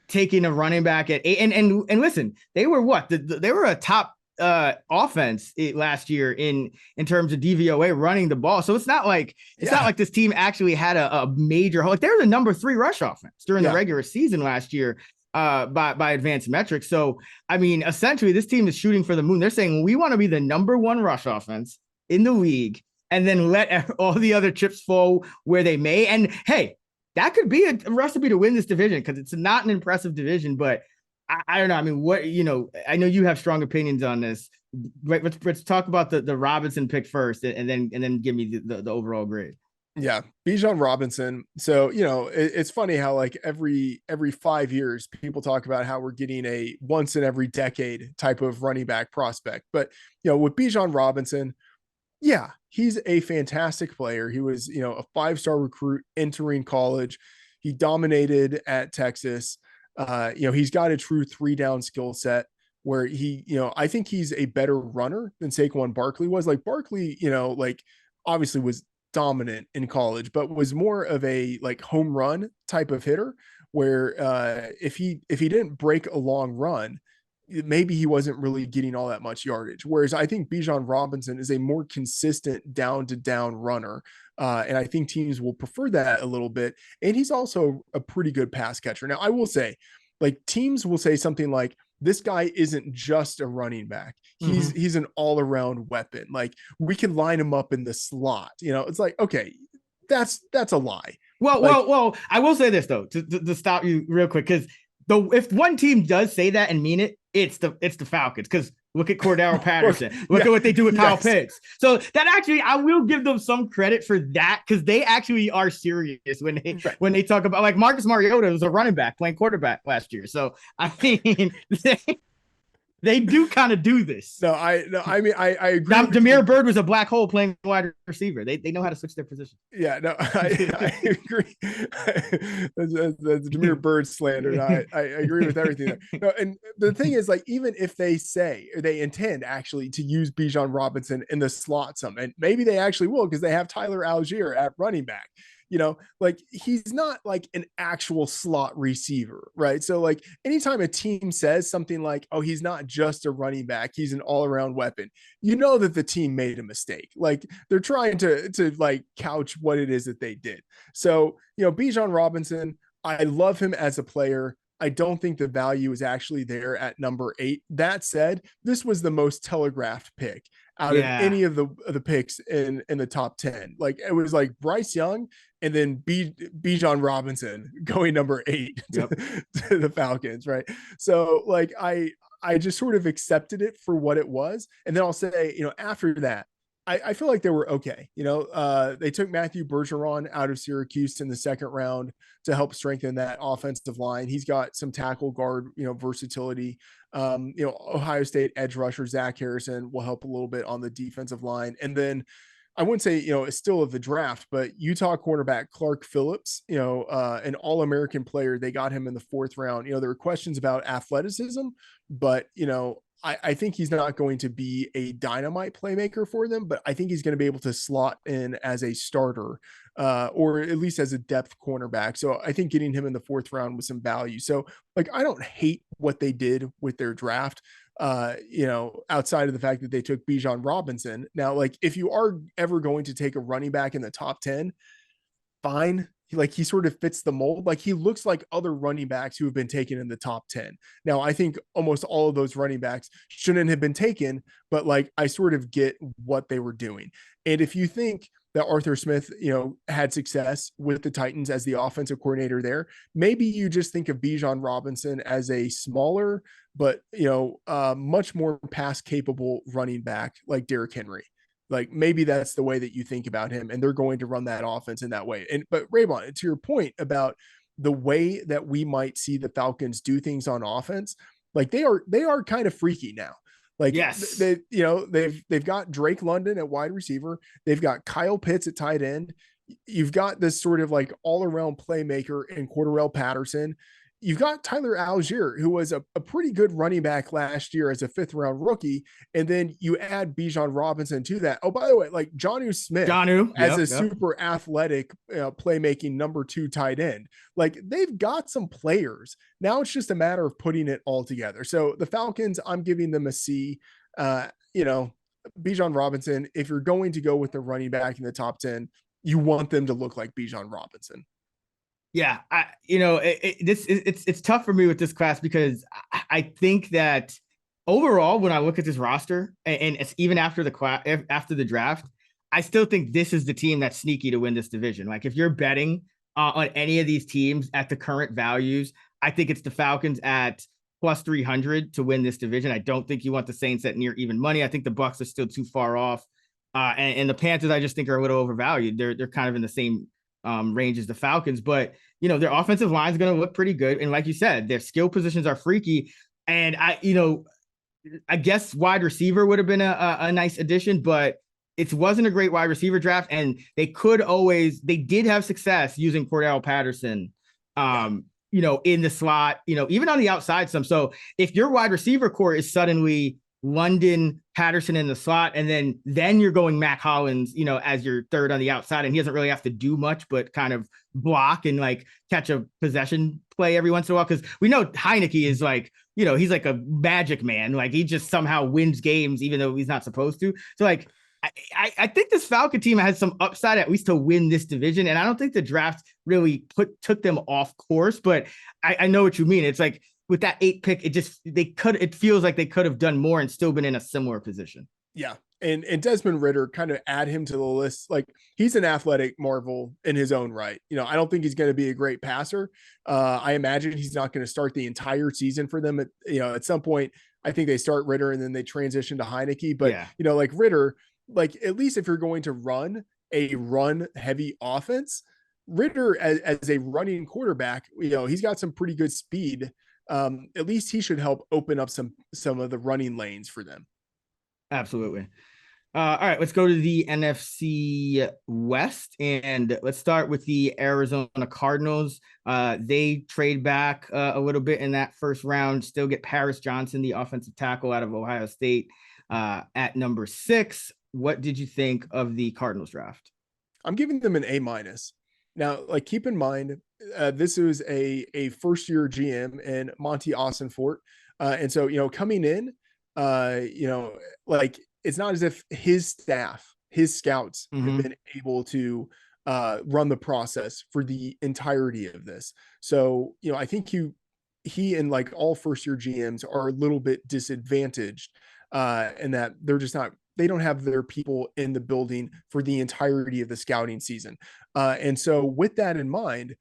taking a running back at 8. And listen, they were what? They were a top offense last year in terms of DVOA running the ball. So it's not like this team actually had a major hole. Like, they were the number 3 rush offense during the regular season last year by advanced metrics. So I mean, essentially, this team is shooting for the moon. They're saying we want to be the number 1 rush offense in the league, and then let all the other chips fall where they may. And hey, that could be a recipe to win this division because it's not an impressive division, but I don't know. I mean, I know you have strong opinions on this. Let's talk about the Robinson pick first, and then give me the overall grade. Yeah, Bijan Robinson. So, it's funny how, like, every 5 years people talk about how we're getting a once in every decade type of running back prospect. But, with Bijan Robinson, yeah, he's a fantastic player. He was, a 5-star recruit entering college. He dominated at Texas. He's got a true 3-down skill set where he, I think he's a better runner than Saquon Barkley was. Like, Barkley, like, obviously was dominant in college, but was more of a like home run type of hitter where if he didn't break a long run, maybe he wasn't really getting all that much yardage. Whereas I think Bijan Robinson is a more consistent down to down runner. And I think teams will prefer that a little bit. And he's also a pretty good pass catcher. Now, I will say, like, teams will say something like, this guy isn't just a running back. He's an all around weapon. Like, we can line him up in the slot. It's like, okay, that's a lie. Well, I will say this though, to stop you real quick, because if one team does say that and mean it, it's the Falcons. Because look at Cordell Patterson. Look at what they do with Kyle Pitts. So that actually, I will give them some credit for that, because they actually are serious when they talk about, like, Marcus Mariota was a running back playing quarterback last year. So I mean, they do kind of do this. I mean, I agree. Damiere Byrd was a black hole playing wide receiver. They know how to switch their position. Yeah, no, I agree. That's Damiere Byrd slander. I agree with everything there. No, and the thing is, like, even if they say, or they intend actually to use Bijan Robinson in the slot some, and maybe they actually will, because they have Tyler Algier at running back. Like, he's not like an actual slot receiver, right? So, like, anytime a team says something like, oh, he's not just a running back, he's an all-around weapon, that the team made a mistake. Like, they're trying to like couch what it is that they did. So, Bijan Robinson, I love him as a player. I don't think the value is actually there at number 8. That said, this was the most telegraphed pick out of any of the picks in the top 10. Like, it was like Bryce Young and then Bijan Robinson going number 8 to the Falcons, right? So, like, I just sort of accepted it for what it was. And then I'll say, after that, I feel like they were okay. They took Matthew Bergeron out of Syracuse in the second round to help strengthen that offensive line. He's got some tackle guard, versatility. Ohio State edge rusher Zach Harrison will help a little bit on the defensive line. And then I wouldn't say, it's still of the draft, but Utah cornerback Clark Phillips, an All-American player, they got him in the 4th round. There were questions about athleticism, but, I think he's not going to be a dynamite playmaker for them, but I think he's going to be able to slot in as a starter, or at least as a depth cornerback. So I think getting him in the 4th round was some value. So, like, I don't hate what they did with their draft, outside of the fact that they took Bijan Robinson. Now, like, if you are ever going to take a running back in the top 10, fine. Like, he sort of fits the mold. Like, he looks like other running backs who have been taken in the top 10. Now, I think almost all of those running backs shouldn't have been taken, but, like, I sort of get what they were doing. And if you think that Arthur Smith, had success with the Titans as the offensive coordinator there, maybe you just think of Bijan Robinson as a smaller, but, much more pass capable running back like Derrick Henry. Like, maybe that's the way that you think about him, and they're going to run that offense in that way. But Raybon, to your point about the way that we might see the Falcons do things on offense, like, they are kind of freaky now. Like, yes, they've got Drake London at wide receiver. They've got Kyle Pitts at tight end. You've got this sort of like all around playmaker in Cordell Patterson. You've got Tyler Algier, who was a pretty good running back last year as a 5th round rookie. And then you add Bijan Robinson to that. Oh, by the way, like, Jonnu Smith as a super athletic playmaking number 2 tight end. Like, they've got some players. Now it's just a matter of putting it all together. So the Falcons, I'm giving them a C. Bijan Robinson, if you're going to go with the running back in the top 10, you want them to look like Bijan Robinson. Yeah, it's tough for me with this class, because I think that overall, when I look at this roster, and it's even after the draft, I still think this is the team that's sneaky to win this division. Like, if you're betting on any of these teams at the current values, I think it's the Falcons at plus 300 to win this division. I don't think you want the Saints at near even money. I think the Bucs are still too far off, and the Panthers I just think are a little overvalued. They're kind of in the same range as the Falcons, but their offensive line is going to look pretty good. And like you said, their skill positions are freaky. And I guess wide receiver would have been a nice addition, but it wasn't a great wide receiver draft. And they did have success using Cordell Patterson, in the slot, even on the outside some. So if your wide receiver core is suddenly London, Patterson in the slot, and then you're going Mac Hollins, as your third on the outside, and he doesn't really have to do much but kind of block and like catch a possession play every once in a while, because we know Heineke is like, he's like a magic man, like he just somehow wins games even though he's not supposed to. So like I think this Falcon team has some upside at least to win this division, and I don't think the draft really took them off course, but I know what you mean. It's like with that 8 pick, it feels like they could have done more and still been in a similar position. Yeah. And Desmond Ridder, kind of add him to the list. Like, he's an athletic marvel in his own right. I don't think he's going to be a great passer. I imagine he's not going to start the entire season for them. At some point, I think they start Ridder and then they transition to Heineke. But, like Ridder, like at least if you're going to run a run heavy offense, Ridder as a running quarterback, he's got some pretty good speed. At least he should help open up some of the running lanes for them. Absolutely. All right, let's go to the NFC West, and let's start with the Arizona Cardinals. They trade back a little bit in that first round, still get Paris Johnson, the offensive tackle out of Ohio State, at number 6. What did you think of the Cardinals draft? I'm giving them an A-. Now, like, keep in mind, this was a first-year GM in Monty Austinfort. And so, coming in, like, it's not as if his staff, his scouts have been able to run the process for the entirety of this. So, I think he and like all first-year GMs are a little bit disadvantaged in that they don't have their people in the building for the entirety of the scouting season. And so with that in mind,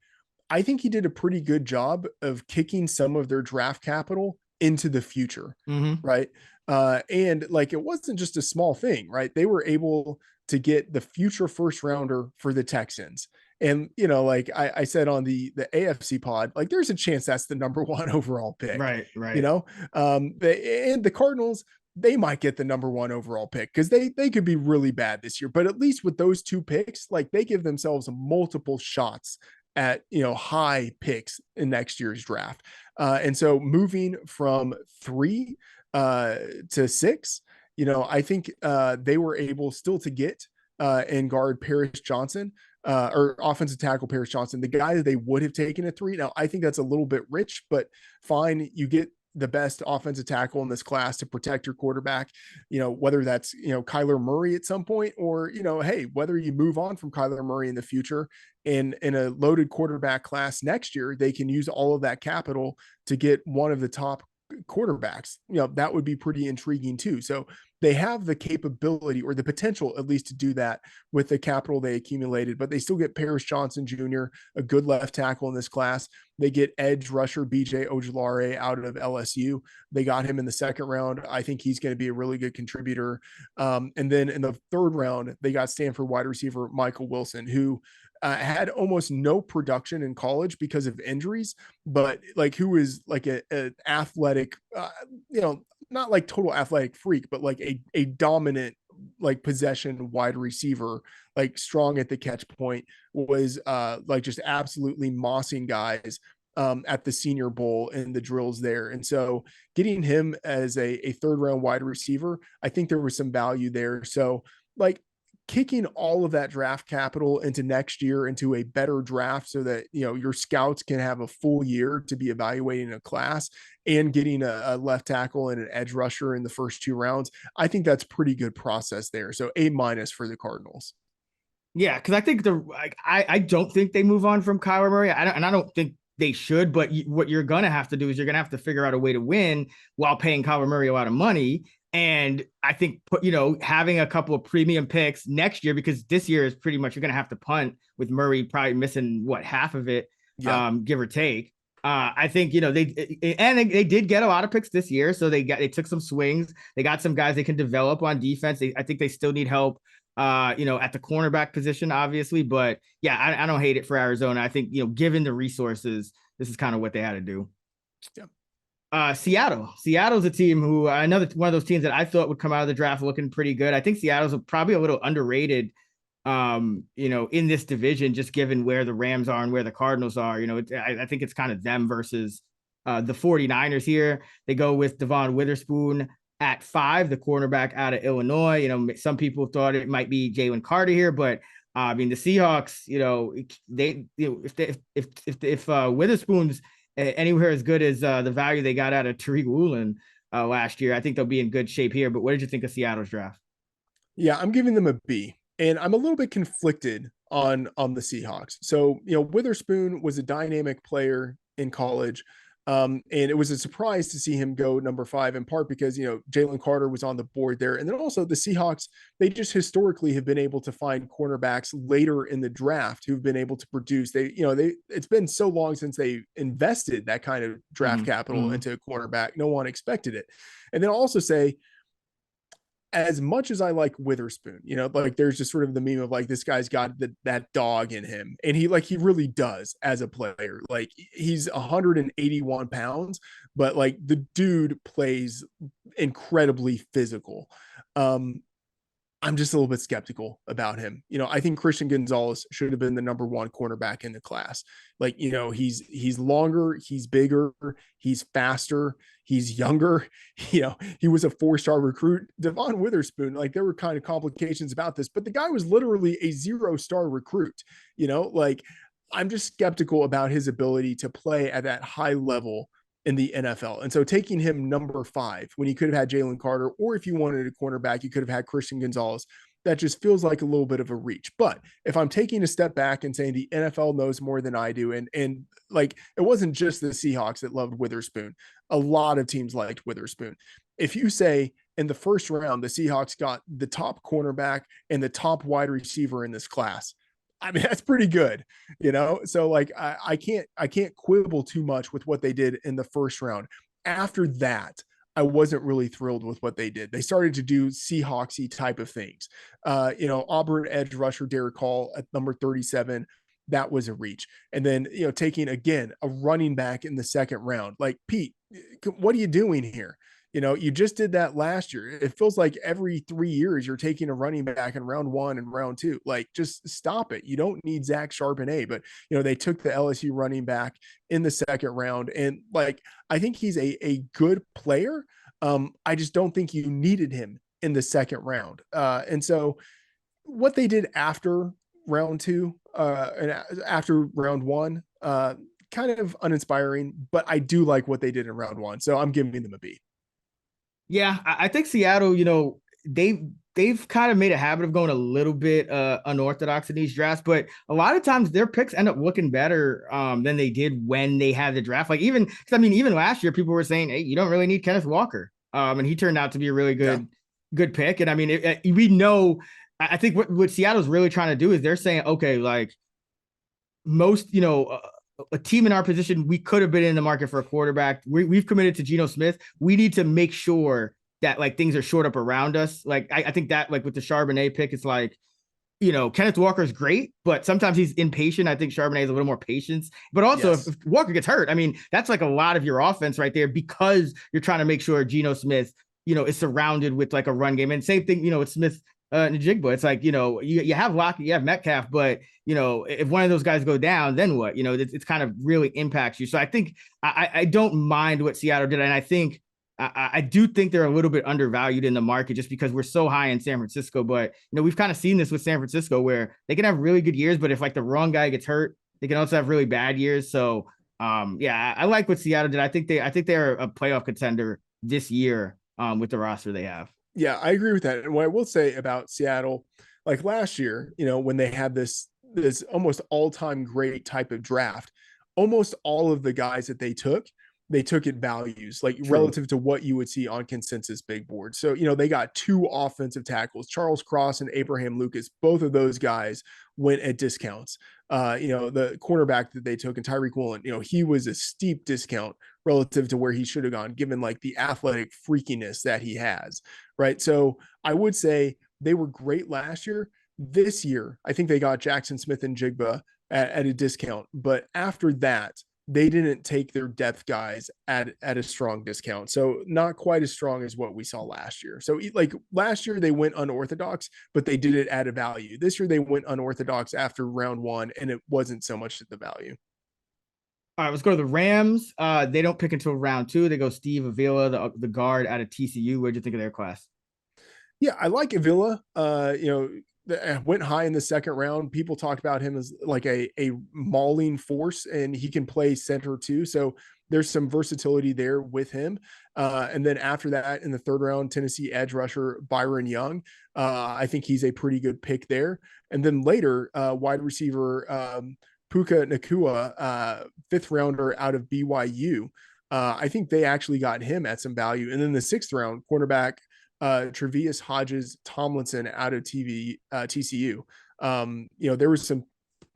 I think he did a pretty good job of kicking some of their draft capital into the future. Right. And like, it wasn't just a small thing, right? They were able to get the future first rounder for the Texans. And, like I said on the AFC pod, like there's a chance that's the number 1 overall pick. Right. And the Cardinals, they might get the number 1 overall pick because they could be really bad this year. But at least with those 2 picks, like they give themselves multiple shots at, high picks in next year's draft. And so moving from 3 to 6, I think they were able still to get and guard Paris Johnson, or offensive tackle Paris Johnson, the guy that they would have taken at 3. Now, I think that's a little bit rich, but fine. You get the best offensive tackle in this class to protect your quarterback, whether that's, Kyler Murray at some point, or, hey, whether you move on from Kyler Murray in the future in a loaded quarterback class next year, they can use all of that capital to get one of the top quarterbacks. That would be pretty intriguing too. So they have the capability or the potential at least to do that with the capital they accumulated, but they still get Paris Johnson Jr., a good left tackle in this class. They get edge rusher BJ Ojulari out of LSU. They got him in the 2nd round. I think he's going to be a really good contributor. And then in the 3rd round, they got Stanford wide receiver Michael Wilson, who had almost no production in college because of injuries, but like who is like an athletic, not like total athletic freak, but like a dominant, like possession wide receiver, like strong at the catch point, was like just absolutely mossing guys at the Senior Bowl and the drills there. And so getting him as a 3rd round wide receiver, I think there was some value there. So like, kicking all of that draft capital into next year into a better draft so that, your scouts can have a full year to be evaluating a class, and getting a left tackle and an edge rusher in the first 2 rounds. I think that's pretty good process there. So A- for the Cardinals. Yeah. Cause I think I don't think they move on from Kyler Murray. I don't think they should, but what you're going to have to do is you're going to have to figure out a way to win while paying Kyler Murray a lot of money. And I think, having a couple of premium picks next year, because this year is pretty much, you're going to have to punt with Murray probably missing half of it, give or take. I think, they did get a lot of picks this year. So they took some swings. They got some guys they can develop on defense. I think they still need help, at the cornerback position, obviously. But yeah, I don't hate it for Arizona. I think, given the resources, this is kind of what they had to do. Yeah. Seattle's a team who, another one of those teams that I thought would come out of the draft looking pretty good. I think Seattle's probably a little underrated, in this division, just given where the Rams are and where the Cardinals are. I think it's kind of them versus the 49ers here. They go with Devon Witherspoon at 5, the cornerback out of Illinois. Some people thought it might be Jalen Carter here, but I mean, the Seahawks, they, if Witherspoon's anywhere as good as the value they got out of Tariq Woolen last year, I think they'll be in good shape here. But what did you think of Seattle's draft? Yeah, I'm giving them a B, and I'm a little bit conflicted on the Seahawks. So, Witherspoon was a dynamic player in college. And it was a surprise to see him go number 5, in part because, Jalen Carter was on the board there. And then also the Seahawks, they just historically have been able to find cornerbacks later in the draft who've been able to produce. It's been so long since they invested that kind of draft capital into a cornerback. No one expected it. And then I'll also say, as much as I like Witherspoon, like there's just sort of the meme of like, this guy's got that dog in him. And he really does as a player. Like he's 181 pounds, but like the dude plays incredibly physical. I'm just a little bit skeptical about him. I think Christian Gonzalez should have been the number 1 cornerback in the class. Like, he's longer, he's bigger, he's faster, he's younger. He was a 4-star recruit. Devon Witherspoon, like there were kind of complications about this, but the guy was literally a 0-star recruit. Like I'm just skeptical about his ability to play at that high level in the NFL. And so taking him number 5 when he could have had Jalen Carter, or if you wanted a cornerback, you could have had Christian Gonzalez. That just feels like a little bit of a reach. But if I'm taking a step back and saying the NFL knows more than I do, and like it wasn't just the Seahawks that loved Witherspoon. A lot of teams liked Witherspoon. If you say in the first round, the Seahawks got the top cornerback and the top wide receiver in this class, I mean, that's pretty good, So like, I can't quibble too much with what they did in the first round. After that, I wasn't really thrilled with what they did. They started to do Seahawksy type of things. Auburn edge rusher Derek Hall at number 37, that was a reach. And then, taking again a running back in the second round. Like, Pete, what are you doing here? You just did that last year. It feels like every 3 years you're taking a running back in round 1 and round 2. Like, just stop it. You don't need Zach Charbonnet, but they took the LSU running back in the second round. And like, I think he's a good player. I just don't think you needed him in the second round. And so what they did after round 2 and after round 1, kind of uninspiring, but I do like what they did in round 1. So I'm giving them a B. Yeah, I think Seattle, they've kind of made a habit of going a little bit unorthodox in these drafts, but a lot of times their picks end up looking better than they did when they had the draft. Like even last year, people were saying, hey, you don't really need Kenneth Walker. And he turned out to be a really good pick. And I mean, we know, I think what Seattle's really trying to do is they're saying, okay, like most, a team in our position, we could have been in the market for a quarterback. We've committed to Geno Smith. We need to make sure that like things are shored up around us. Like I think that like with the Charbonnet pick, it's like, Kenneth Walker is great, but sometimes he's impatient. I think Charbonnet has a little more patience. But also, if Walker gets hurt, I mean, that's like a lot of your offense right there because you're trying to make sure Geno Smith, is surrounded with like a run game. And same thing, with Smith Njigba. It's like, you have Lockett, you have Metcalf, but if one of those guys go down, then what? It's kind of really impacts you. So I think I don't mind what Seattle did, and I think I do think they're a little bit undervalued in the market just because we're so high in San Francisco. But we've kind of seen this with San Francisco where they can have really good years, but if like the wrong guy gets hurt, they can also have really bad years. So yeah, I like what Seattle did. I think they're a playoff contender this year with the roster they have. Yeah, I agree with that. And what I will say about Seattle, like last year, when they had this almost all-time great type of draft, almost all of the guys that they took at values, like True. Relative to what you would see on consensus big board. So, they got 2 offensive tackles, Charles Cross and Abraham Lucas. Both of those guys went at discounts. The cornerback that they took, and Tyreek Woolen, he was a steep discount relative to where he should have gone, given like the athletic freakiness that he has. Right. So I would say they were great last year. This year, I think they got Jackson Smith and Jigba at a discount. But after that, they didn't take their depth guys at a strong discount. So not quite as strong as what we saw last year. So like last year they went unorthodox, but they did it at a value. This year they went unorthodox after round 1, and it wasn't so much at the value. All right, let's go to the Rams. They don't pick until round 2. They go Steve Avila, the guard out of TCU. What'd you think of their class? Yeah, I like Avila. Went high in the second round. People talk about him as like a mauling force, and he can play center too. So there's some versatility there with him. And then after that, in the third round, Tennessee edge rusher Byron Young. I think he's a pretty good pick there. And then later, wide receiver Puka Nakua, fifth rounder out of BYU. I think they actually got him at some value. And then the sixth round, cornerback Trevius Hodges Tomlinson out of TCU. There was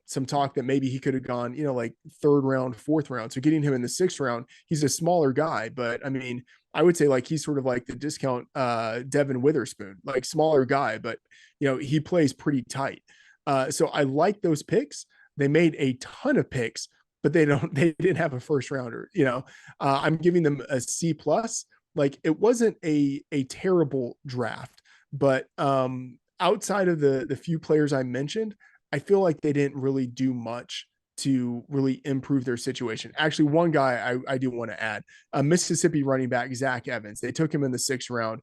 some talk that maybe he could have gone, like third round, fourth round. So getting him in the sixth round, he's a smaller guy, but I mean, I would say like he's sort of like the discount Devin Witherspoon, like smaller guy, but he plays pretty tight. So I like those picks. They made a ton of picks, but they didn't have a first rounder. I'm giving them a C plus. Like it wasn't a terrible draft, but outside of the few players I mentioned, I feel like they didn't really do much to really improve their situation. Actually, one guy I do want to add, Mississippi running back Zach Evans. They took him in the sixth round.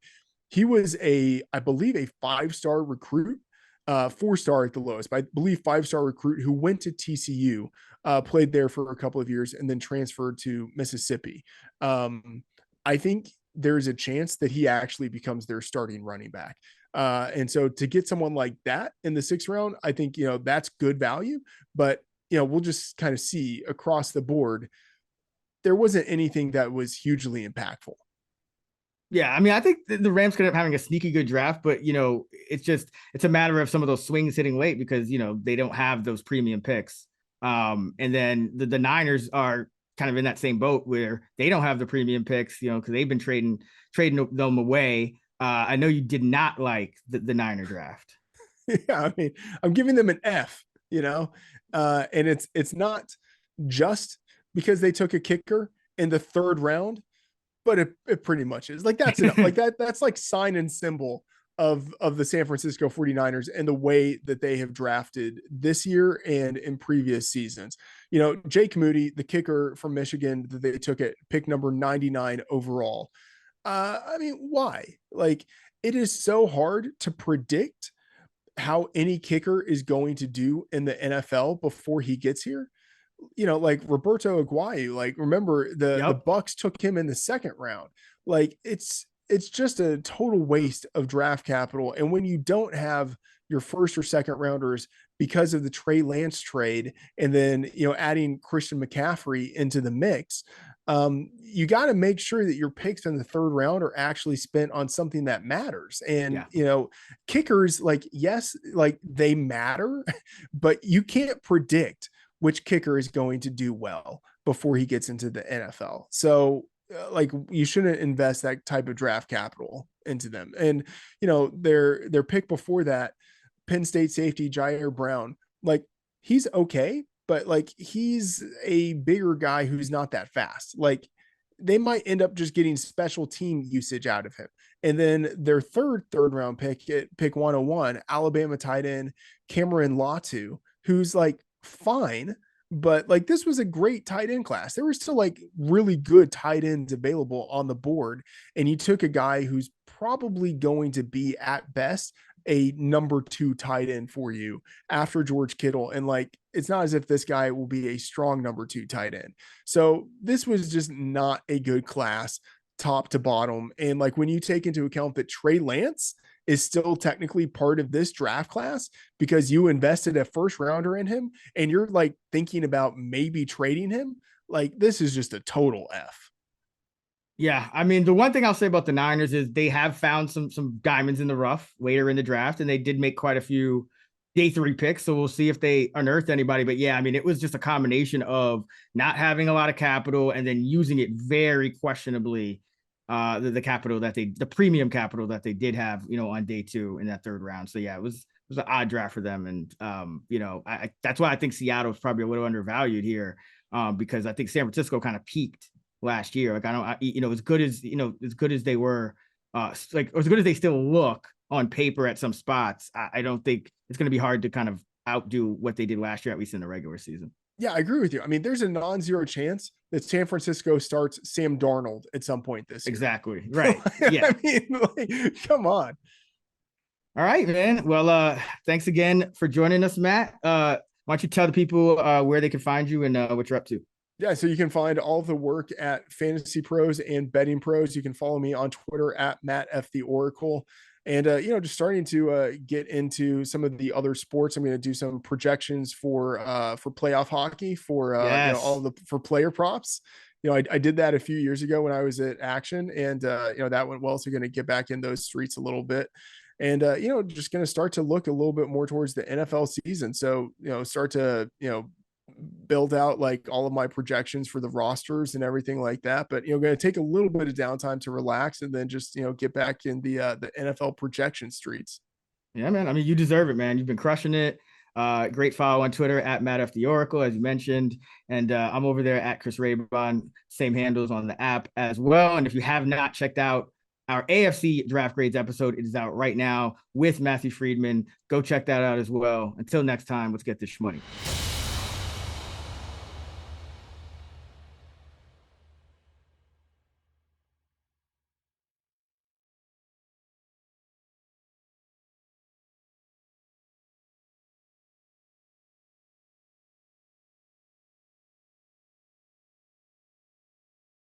He was I believe, a 5-star recruit, 4-star at the lowest, but I believe 5-star recruit who went to TCU, played there for a couple of years, and then transferred to Mississippi. I think there's a chance that he actually becomes their starting running back. And so to get someone like that in the sixth round, I think, that's good value, but we'll just kind of see across the board. There wasn't anything that was hugely impactful. Yeah, I mean, I think the Rams could end up having a sneaky good draft, but it's a matter of some of those swings hitting late because they don't have those premium picks. And then the Niners are kind of in that same boat where they don't have the premium picks, because they've been trading them away. I know you did not like the Niner draft. Yeah, I mean, I'm giving them an F, and it's not just because they took a kicker in the third round, but it pretty much is like that's enough. Like that's like sign and symbol of the San Francisco 49ers and the way that they have drafted this year and in previous seasons. Jake Moody, the kicker from Michigan that they took at pick number 99 overall. I mean, why? Like, it is so hard to predict how any kicker is going to do in the NFL before he gets here. Like Roberto Aguayo, like remember the Bucks took him in the second round. Like it's just a total waste of draft capital. And when you don't have your first or second rounders because of the Trey Lance trade, and then, adding Christian McCaffrey into the mix, you got to make sure that your picks in the third round are actually spent on something that matters. And, kickers, like, yes, like they matter, but you can't predict which kicker is going to do well before he gets into the NFL. So like you shouldn't invest that type of draft capital into them. And, their pick before that, Penn State safety Jair Brown, like he's okay, but like he's a bigger guy who's not that fast. Like they might end up just getting special team usage out of him. And then their third round pick at pick 101, Alabama tight end Cameron Latu, who's like fine, but like this was a great tight end class. There were still like really good tight ends available on the board. And you took a guy who's probably going to be at best a number 2 tight end for you after George Kittle. And like, it's not as if this guy will be a strong number 2 tight end. So this was just not a good class top to bottom. And like, when you take into account that Trey Lance is still technically part of this draft class because you invested a first rounder in him and you're like thinking about maybe trading him, like this is just a total F. Yeah, I mean, the one thing I'll say about the Niners is they have found some diamonds in the rough later in the draft, and they did make quite a few day 3 picks. So we'll see if they unearthed anybody. But yeah, I mean, it was just a combination of not having a lot of capital and then using it very questionably. The premium capital that they did have, on day 2 in that third round. So yeah, it was an odd draft for them, and that's why I think Seattle is probably a little undervalued here, because I think San Francisco kind of peaked last year. Like as good as they were, like as good as they still look on paper at some spots, I don't think it's going to be hard to kind of outdo what they did last year, at least in the regular season. Yeah, I agree with you. I mean, there's a non-zero chance that San Francisco starts Sam Darnold at some point this year. Exactly. Right. Yeah. I mean, like, come on. All right, man. Well, thanks again for joining us, Matt. Why don't you tell the people where they can find you and what you're up to? Yeah, so you can find all the work at Fantasy Pros and Betting Pros. You can follow me on Twitter at Matt F the Oracle. And just starting to get into some of the other sports. I'm going to do some projections for playoff hockey for Yes. all the for player props. I did that a few years ago when I was at Action, and that went well. So going to get back in those streets a little bit, and just going to start to look a little bit more towards the NFL season. So start to build out like all of my projections for the rosters and everything like that. But going to take a little bit of downtime to relax and then just get back in the NFL projection streets. Yeah, man. I mean, you deserve it, man. You've been crushing it. Great follow on Twitter at Matt F the Oracle, as you mentioned, and I'm over there at Chris Raybon. Same handles on the app as well. And if you have not checked out our AFC draft grades episode, it is out right now with Matthew Friedman. Go check that out as well. Until next time, let's get this shmoney.